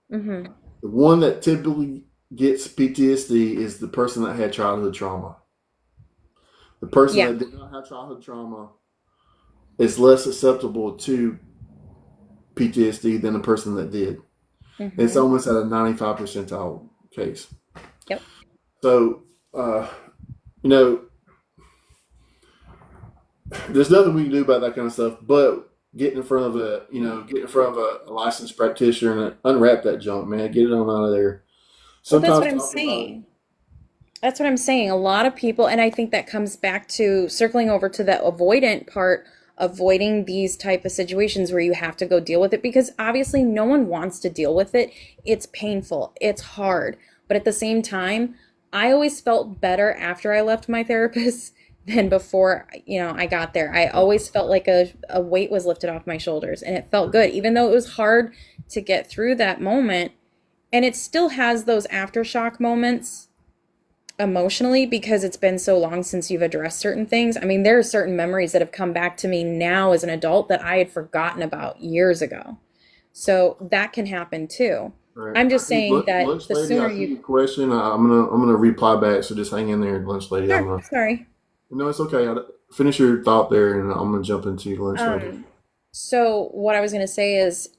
Hmm. The one that typically gets PTSD is the person that had childhood trauma. The person Yeah. that did not have childhood trauma is less susceptible to PTSD than the person that did. It's Hmm. almost at a 95 percentile case. Yep. So, you know, there's nothing we can do about that kind of stuff, but get in front of a licensed practitioner and unwrap that junk, man. Get it on out of there. Well, that's Sometimes what I'm talking about it. saying. That's what I'm saying. A lot of people, and I think that comes back to circling over to the avoidant part, avoiding these type of situations where you have to go deal with it because obviously no one wants to deal with it. It's painful, it's hard. But at the same time, I always felt better after I left my therapist than before, I got there. I always felt like a weight was lifted off my shoulders and it felt good, even though it was hard to get through that moment. And it still has those aftershock moments emotionally because it's been so long since you've addressed certain things. I mean, there are certain memories that have come back to me now as an adult that I had forgotten about years ago. So that can happen too. Right. I'm just Hey, saying that lunch the lady, sooner I see you. your question. I'm gonna reply back. So just hang in there, lunch lady. I'm Sure, gonna. sorry. No, it's okay. Finish your thought there, and I'm gonna jump into lunch lady. Um, so what I was going to say is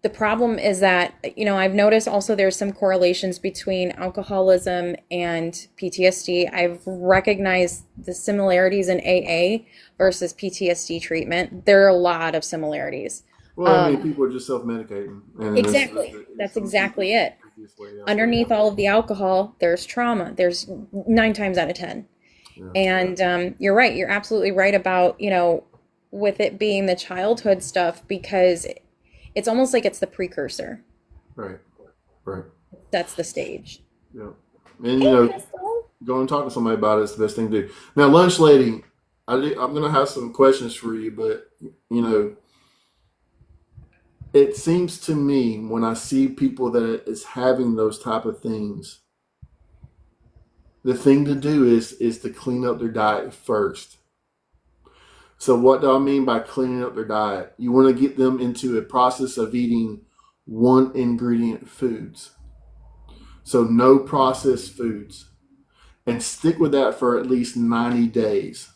the problem is that, I've noticed also there's some correlations between alcoholism and PTSD. I've recognized the similarities in AA versus PTSD treatment. There are a lot of similarities. Well, I mean, Um, people are just self-medicating, and exactly. That's some people exactly it. think this way elsewhere. Underneath all of the alcohol, there's trauma. There's nine times out of 10. Yeah. And you're right. You're absolutely right about, with it being the childhood stuff because it's almost like it's the precursor. Right. Right. That's the stage. Yeah. And Hey, Crystal. go and talk to somebody about it. It's the best thing to do. Now, lunch lady, I'm gonna have some questions for you, but you know, it seems to me when I see people that is having those type of things, the thing to do is to clean up their diet first. So what do I mean by cleaning up their diet? You want to get them into a process of eating one ingredient foods. So no processed foods. And stick with that for at least 90 days.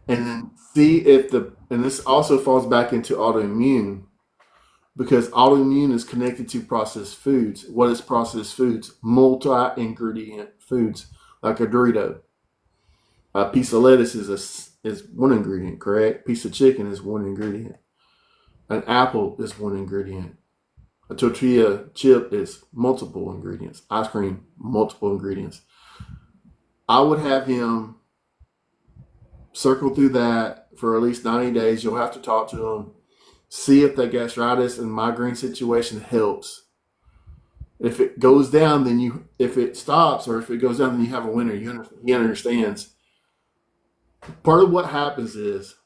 And then see if and this also falls back into autoimmune because autoimmune is connected to processed foods. What is processed foods? Multi-ingredient foods like a Dorito. A piece of lettuce is one ingredient, correct? A piece of chicken is one ingredient. An apple is one ingredient. A tortilla chip is multiple ingredients. Ice cream, multiple ingredients. I would have him circle through that for at least 90 days. You'll have to talk to him, see if the gastritis and migraine situation helps. If it goes down, if it stops or if it goes down, then you have a winner. He understands. Part of what happens is,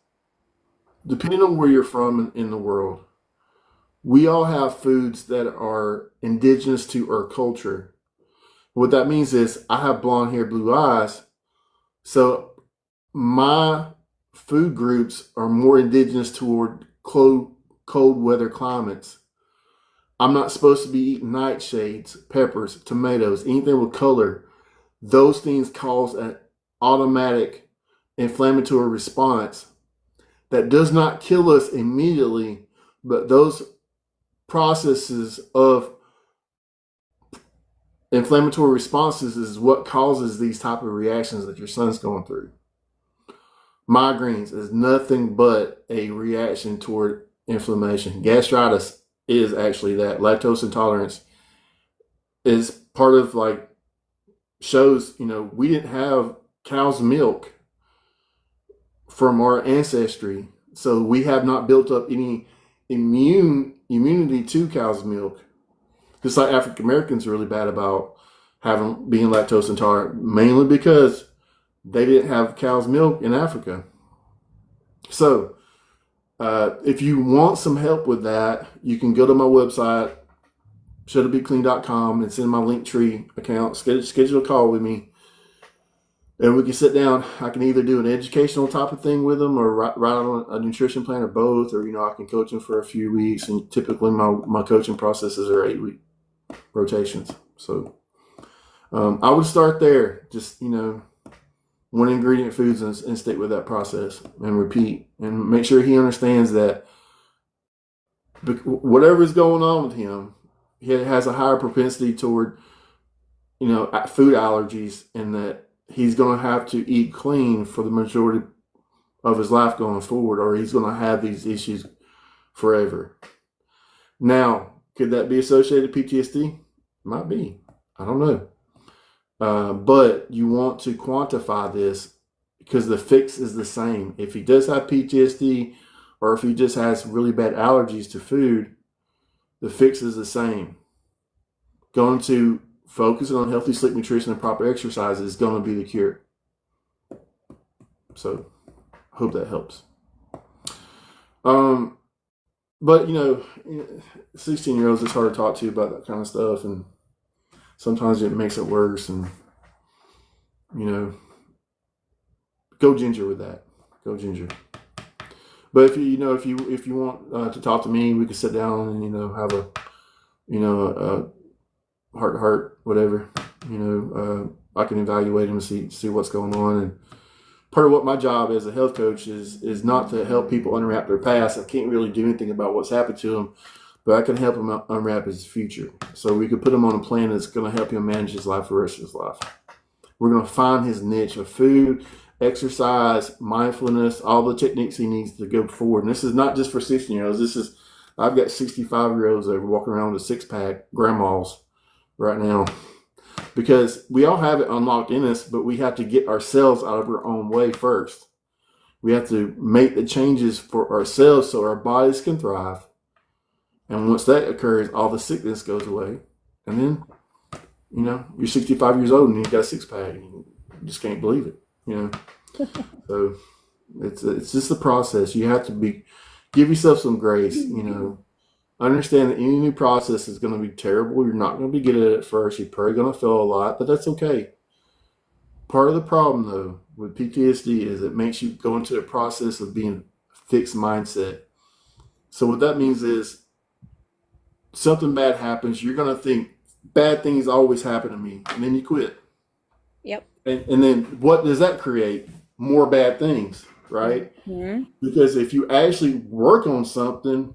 depending on where you're from in the world, we all have foods that are indigenous to our culture. What that means is I have blonde hair, blue eyes. So my food groups are more indigenous toward cold weather climates. I'm not supposed to be eating nightshades, peppers, tomatoes, anything with color. Those things cause an automatic inflammatory response that does not kill us immediately, but those processes of inflammatory responses is what causes these type of reactions that your son's going through. Migraines is nothing but a reaction toward inflammation. Gastritis is actually that. Lactose intolerance is part of like shows, we didn't have cow's milk from our ancestry. So we have not built up any immunity to cow's milk. Just like African Americans are really bad about being lactose intolerant, mainly because they didn't have cow's milk in Africa. So if you want some help with that, you can go to my website, shoulditbeclean.com, and send my Linktree account. Schedule a call with me, and we can sit down. I can either do an educational type of thing with them, or write on a nutrition plan, or both. Or I can coach them for a few weeks. And typically, my coaching processes are 8-week rotations. So I would start there. Just one ingredient foods and stick with that process and repeat, and make sure he understands that whatever is going on with him, he has a higher propensity toward, food allergies, and that he's going to have to eat clean for the majority of his life going forward, or he's going to have these issues forever. Now, could that be associated with PTSD? Might be. I don't know. But you want to quantify this, because the fix is the same. If he does have PTSD, or if he just has really bad allergies to food, the fix is the same. Going to focusing on healthy sleep, nutrition, and proper exercise is going to be the cure. So, I hope that helps. But 16-year-olds, it's hard to talk to about that kind of stuff, and sometimes it makes it worse. And go ginger with that. Go ginger. But if you want to talk to me, we could sit down and have a heart to heart, whatever. I can evaluate him and see what's going on. And part of what my job as a health coach is not to help people unwrap their past. I can't really do anything about what's happened to them, but I can help him unwrap his future. So we could put him on a plan that's going to help him manage his life for the rest of his life. We're going to find his niche of food, exercise, mindfulness, all the techniques he needs to go forward. And this is not just for 16-year-olds. I've got 65-year-olds that are walking around with a six-pack, grandmas right now, because we all have it unlocked in us, but we have to get ourselves out of our own way first. We have to make the changes for ourselves so our bodies can thrive. And once that occurs, all the sickness goes away. And then, you're 65 years old and you've got a six-pack. You just can't believe it, So it's just the process. You have to give yourself some grace, Understand that any new process is going to be terrible. You're not going to be good at it at first. You're probably going to fail a lot, but that's okay. Part of the problem, though, with PTSD is it makes you go into a process of being a fixed mindset. So what that means is something bad happens, you're going to think bad things always happen to me, and then you quit. Yep. And then what does that create? More bad things, right? Mm-hmm. Because if you actually work on something,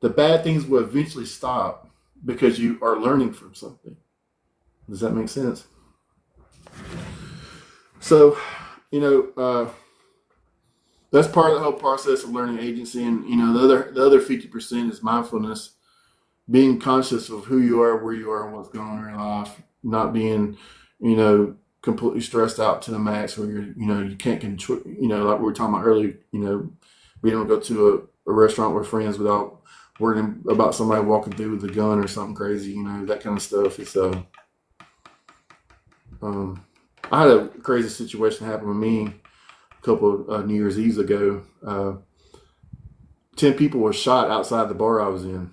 the bad things will eventually stop because you are learning from something. Does that make sense? So, that's part of the whole process of learning agency. And, the other 50% is mindfulness, being conscious of who you are, where you are, and what's going on in your life, not being, completely stressed out to the max where you can't control, like we were talking about earlier, we don't go to a restaurant with friends without worrying about somebody walking through with a gun or something crazy, that kind of stuff. It's I had a crazy situation happen with me a couple of New Year's Eve ago. 10 people were shot outside the bar I was in.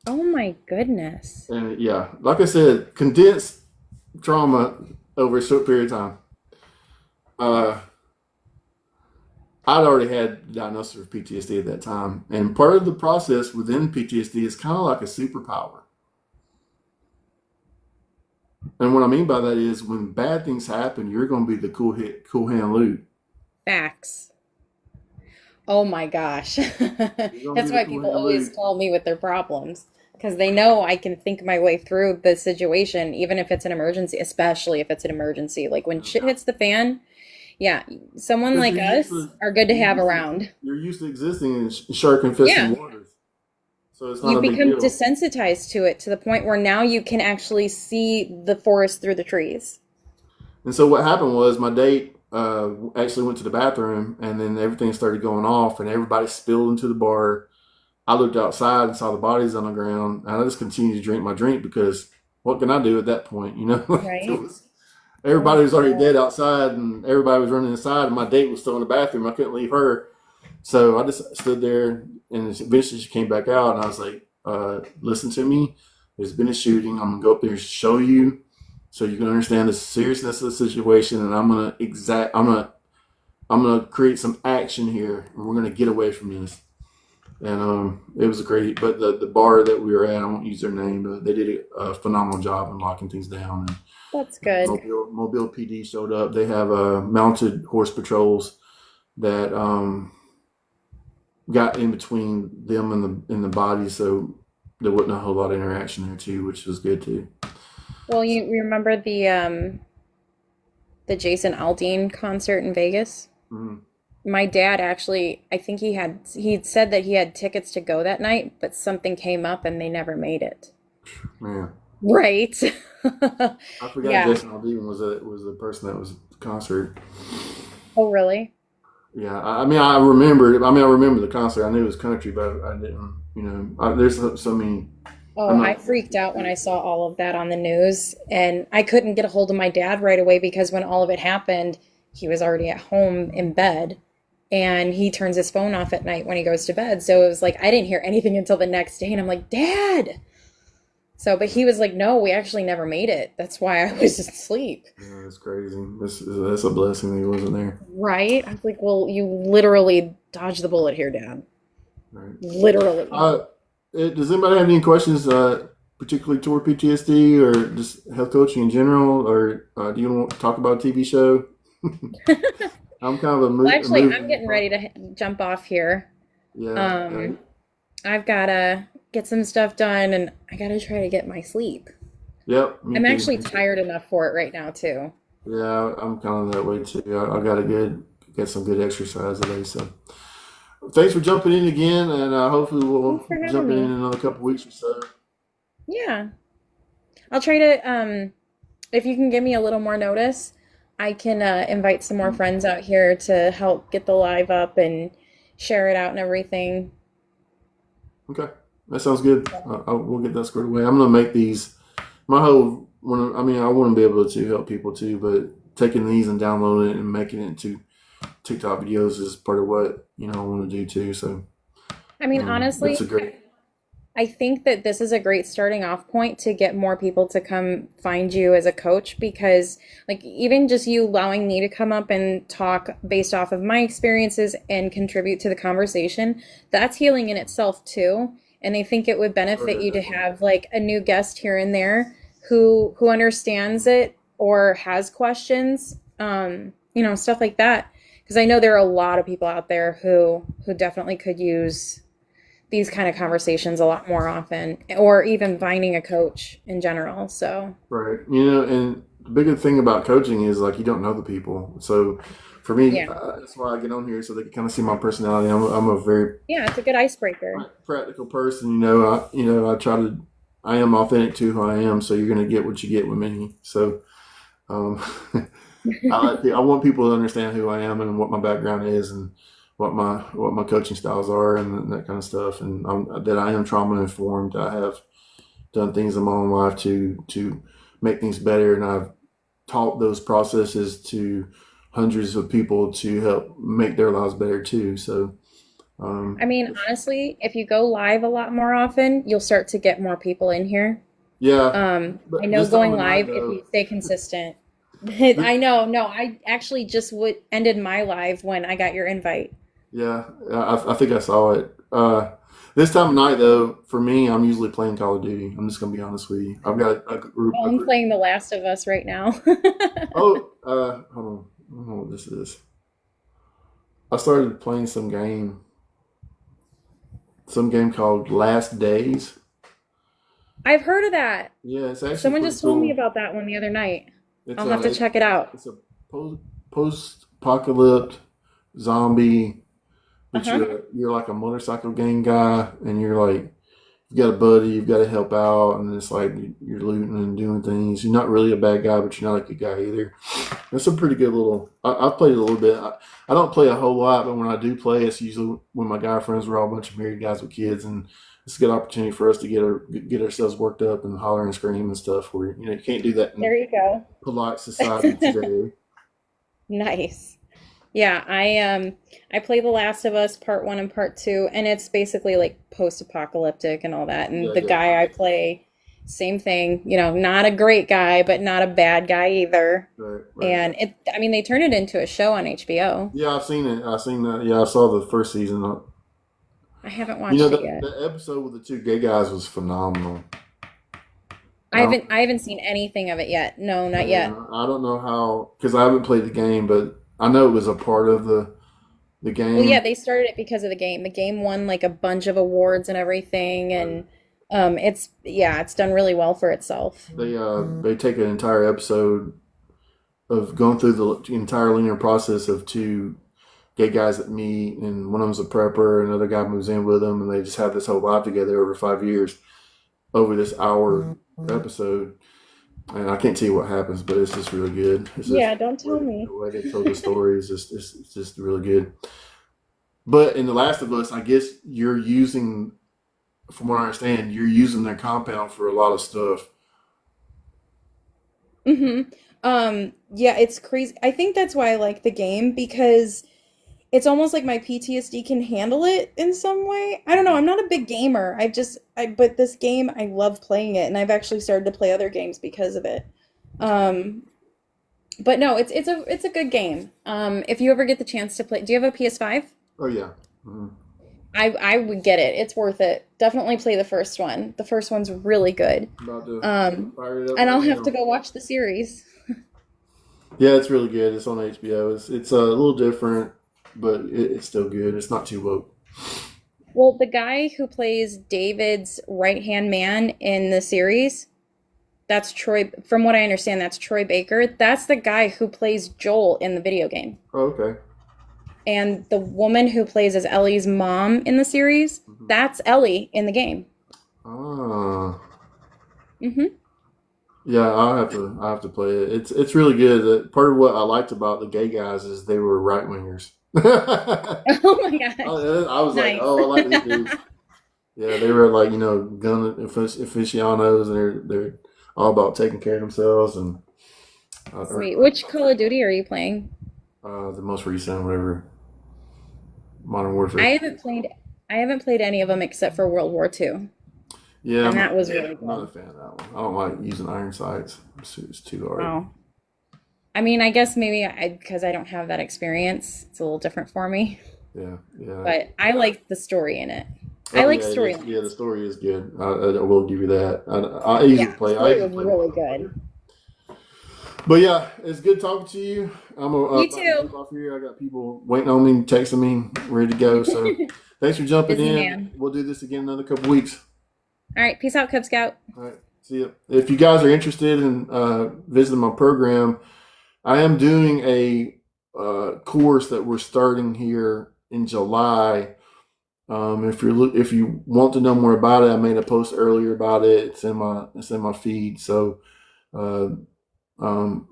Oh my goodness. And yeah, like I said, condensed trauma over a short period of time. I'd already had diagnosis of PTSD at that time. And part of the process within PTSD is kind of like a superpower. And what I mean by that is when bad things happen, you're going to be the cool hand Luke. Facts. Oh my gosh. That's why people always call me with their problems, because they know I can think my way through the situation, even if it's an emergency, especially if it's an emergency. Like when shit hits the fan, Yeah, someone 'Cause like us are good to have around. you're used to existing in shark infested Yeah. waters, so it's not You've a big become deal. desensitized to it to the point where now you can actually see the forest through the trees. And so what happened was my date actually went to the bathroom, and then everything started going off, and everybody spilled into the bar. I looked outside and saw the bodies on the ground, and I just continued to drink my drink because what can I do at that point? You know, it Right? was, It everybody was was already dead outside, and everybody was running inside, and my date was still in the bathroom. I couldn't leave her, so I just stood there, and eventually she came back out, and I was like, "Listen to me. There's been a shooting. I'm gonna go up there and show you, so you can understand the seriousness of the situation, and I'm gonna create some action here, and we're gonna get away from this." And it was great. But the bar that we were at, I won't use their name, but they did a phenomenal job in locking things down. And That's good. Mobile PD showed up. They have mounted horse patrols that got in between them and the body, so there wasn't a whole lot of interaction there too, which was good too. Well, you remember the Jason Aldean concert in Vegas? Mm, My dad actually, I think he'd said that he had tickets to go that night, but something came up and they never made it. man, Right. I forgot Yeah. Jason Aldean was the person that was at the concert. Oh, really? Yeah, I mean, I remembered. I mean, I remember the concert. I knew it was country, but I didn't. You know, there's so many. Oh, I'm I not. freaked out when I saw all of that on the news, and I couldn't get a hold of my dad right away because when all of it happened, he was already at home in bed, and he turns his phone off at night when he goes to bed. So it was like I didn't hear anything until the next day, and I'm like, Dad. So, but he was like, No, we actually never made it. That's why I was asleep. Yeah, that's crazy. That's a blessing that he wasn't there. Right? I was like, Well, you literally dodged the bullet here, Dad. Right. Literally. Does anybody have any questions, particularly toward PTSD or just health coaching in general, or do you want to talk about a TV show? I'm kind of Well, a actually, I'm movie. getting ready to jump off here. Yeah. Um, I've gotta get some stuff done and I gotta try to get my sleep. Yep. Me I'm too. actually tired enough for it right now, too. Yeah, I'm kind of that way too. I got get some good exercise today. So thanks for jumping in again, and hopefully Thanks we'll for having jump in me. another couple weeks or so. Yeah. I'll try to, if you can give me a little more notice, I can invite some more friends out here to help get the live up and share it out and everything. Okay, that sounds good. We'll get that squared away. I'm gonna make these. My whole I mean, I want to be able to help people too, but taking these and downloading it and making it into TikTok videos is part of what I want to do too. So I mean, that's a honestly, great. I think that this is a great starting off point to get more people to come find you as a coach because, like, even just you allowing me to come up and talk based off of my experiences and contribute to the conversation, that's healing in itself, too. And I think it would Oh benefit yeah, you to definitely. have, like, a new guest here and there who understands it or has questions, stuff like that. Because I know there are a lot of people out there who definitely could use these kind of conversations a lot more often, or even finding a coach in general. So, Right. And the bigger thing about coaching is like you don't know the people. So for me, yeah. that's why I get on here so they can kind of see my personality. I'm a very Yeah, it's a good icebreaker. practical person. I try to. I am authentic to who I am. So you're gonna get what you get with me. So um, I want people to understand who I am and what my background is and what my coaching styles are and that kind of stuff. And that I am trauma informed. I have done things in my own life to make things better, and I've taught those processes to hundreds of people to help make their lives better too. So, I um, mean, honestly, if you go live a lot more often, you'll start to get more people in here. yeah, I but know this time going of night live, if though, you stay consistent. this, I know, no, I actually just ended my live when I got your invite. yeah, I think I saw it. This time of night though, for me, I'm usually playing Call of Duty. I'm just gonna be honest with you. I've got a group. Well, I'm playing The Last of Us right now. Oh, hold on. I don't know what this is. I started playing some game called Last Days. I've heard of that. Yeah, it's actually Someone pretty just told me cool. about that one the other night. It's I'll have to check it out. it's a post apocalypse, zombie, but Uh-huh. you're like a motorcycle gang guy, and you're like you got a buddy, you've got to help out, and it's like you're looting and doing things. You're not really a bad guy, but you're not a good guy either. That's a pretty good little. I've played it a little bit. I don't play a whole lot, but when I do play, it's usually when my guy friends were all a bunch of married guys with kids, and it's a good opportunity for us to get ourselves worked up and holler and scream and stuff. Where you can't do that in There you go. polite society today. Nice. Yeah, I play The Last of Us Part 1 and Part 2, and it's basically like post-apocalyptic and all that. And Yeah, the yeah, guy I play, same thing, not a great guy, but not a bad guy either. right, right. And I mean, they turned it into a show on HBO. Yeah, I've seen it. I've seen that. Yeah, I saw the first season. I haven't watched it yet. That episode with the two gay guys was phenomenal. I haven't seen anything of it yet. No, not yet. I don't know how because I haven't played the game, but I know it was a part of the Well, yeah, game. they started it because of the game. The game won like a bunch of awards and everything, and it's done really well for itself. They take an entire episode of going through the entire linear process of two gay guys that meet, and one of them's a prepper, another guy moves in with them, and they just have this whole life together over 5 years over this hour episode. And I can't tell you what happens, but it's just really good. It's just Yeah, don't tell me. the way they tell the story is it's just really good. But in The Last of Us, I guess you're using, from what I understand, you're using their compound for a lot of stuff. Mm-hmm. Yeah, it's crazy. I think that's why I like the game because it's almost like my PTSD can handle it in some way. I don't know. I'm not a big gamer. But this game, I love playing it, and I've actually started to play other games because of it. Um, but no, it's a good game. If you ever get the chance to play, do you have a PS5? Oh yeah. Mhm. I would get it. It's worth it. Definitely play the first one. The first one's really good. About to Um, fire it up and right I'll have to now. go watch the series. Yeah, it's really good. It's on HBO. It's a little different, but it's still good. It's not too woke. Well, the guy who plays David's right-hand man in the series, that's Troy, from what I understand, that's Troy Baker. That's the guy who plays Joel in the video game. Oh, okay. And the woman who plays as Ellie's mom in the series, Mhm. that's Ellie in the game. Ah, Hmm. yeah. I have to play it. It's really good. Part of what I liked about the gay guys is they were right wingers. I Oh my gosh. I was like, Nice. oh, I like these dudes. Yeah, they were like gun aficionados, and they're all about taking care of themselves and Sweet. Which Call of Duty are you playing? the most recent whatever Modern I Warfare. haven't played I haven't played any of them except for World War II, Yeah, and that was really I'm not a good. fan of that one. I don't like using iron sights. It's too hard. Oh. I mean, I guess maybe because I don't have that experience, it's a little different for me. Yeah, yeah. But I like the story in it. I Oh like yeah, yeah. The storylines. story is good. I will give you that. I easily Yeah, the play. I story easily was play really multiplayer. good. But yeah, it's good talking to you. I'm You about to too. jump off here. I got people waiting on me, texting me, ready to go. So thanks for jumping Busy in. man. We'll do this again another couple weeks. All right, peace out, Cub Scout. All right. See ya. If you guys are interested in visiting my program, I am doing a course that we're starting here in July. If you want to know more about it, I made a post earlier about it. It's in my feed. So uh,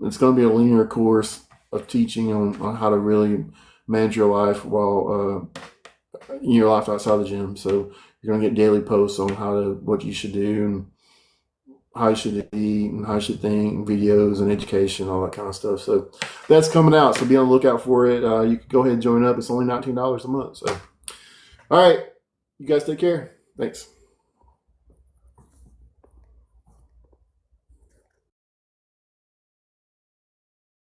it's going to be a linear course of teaching on how to really manage your life while your life outside the gym. So you're going to get daily posts on what you should do and how you should eat and how you should think, and videos and education, all that kind of stuff. So that's coming out. So be on the lookout for it. You can go ahead and join up. It's only $19 a month. So, all right. You guys take care. Thanks.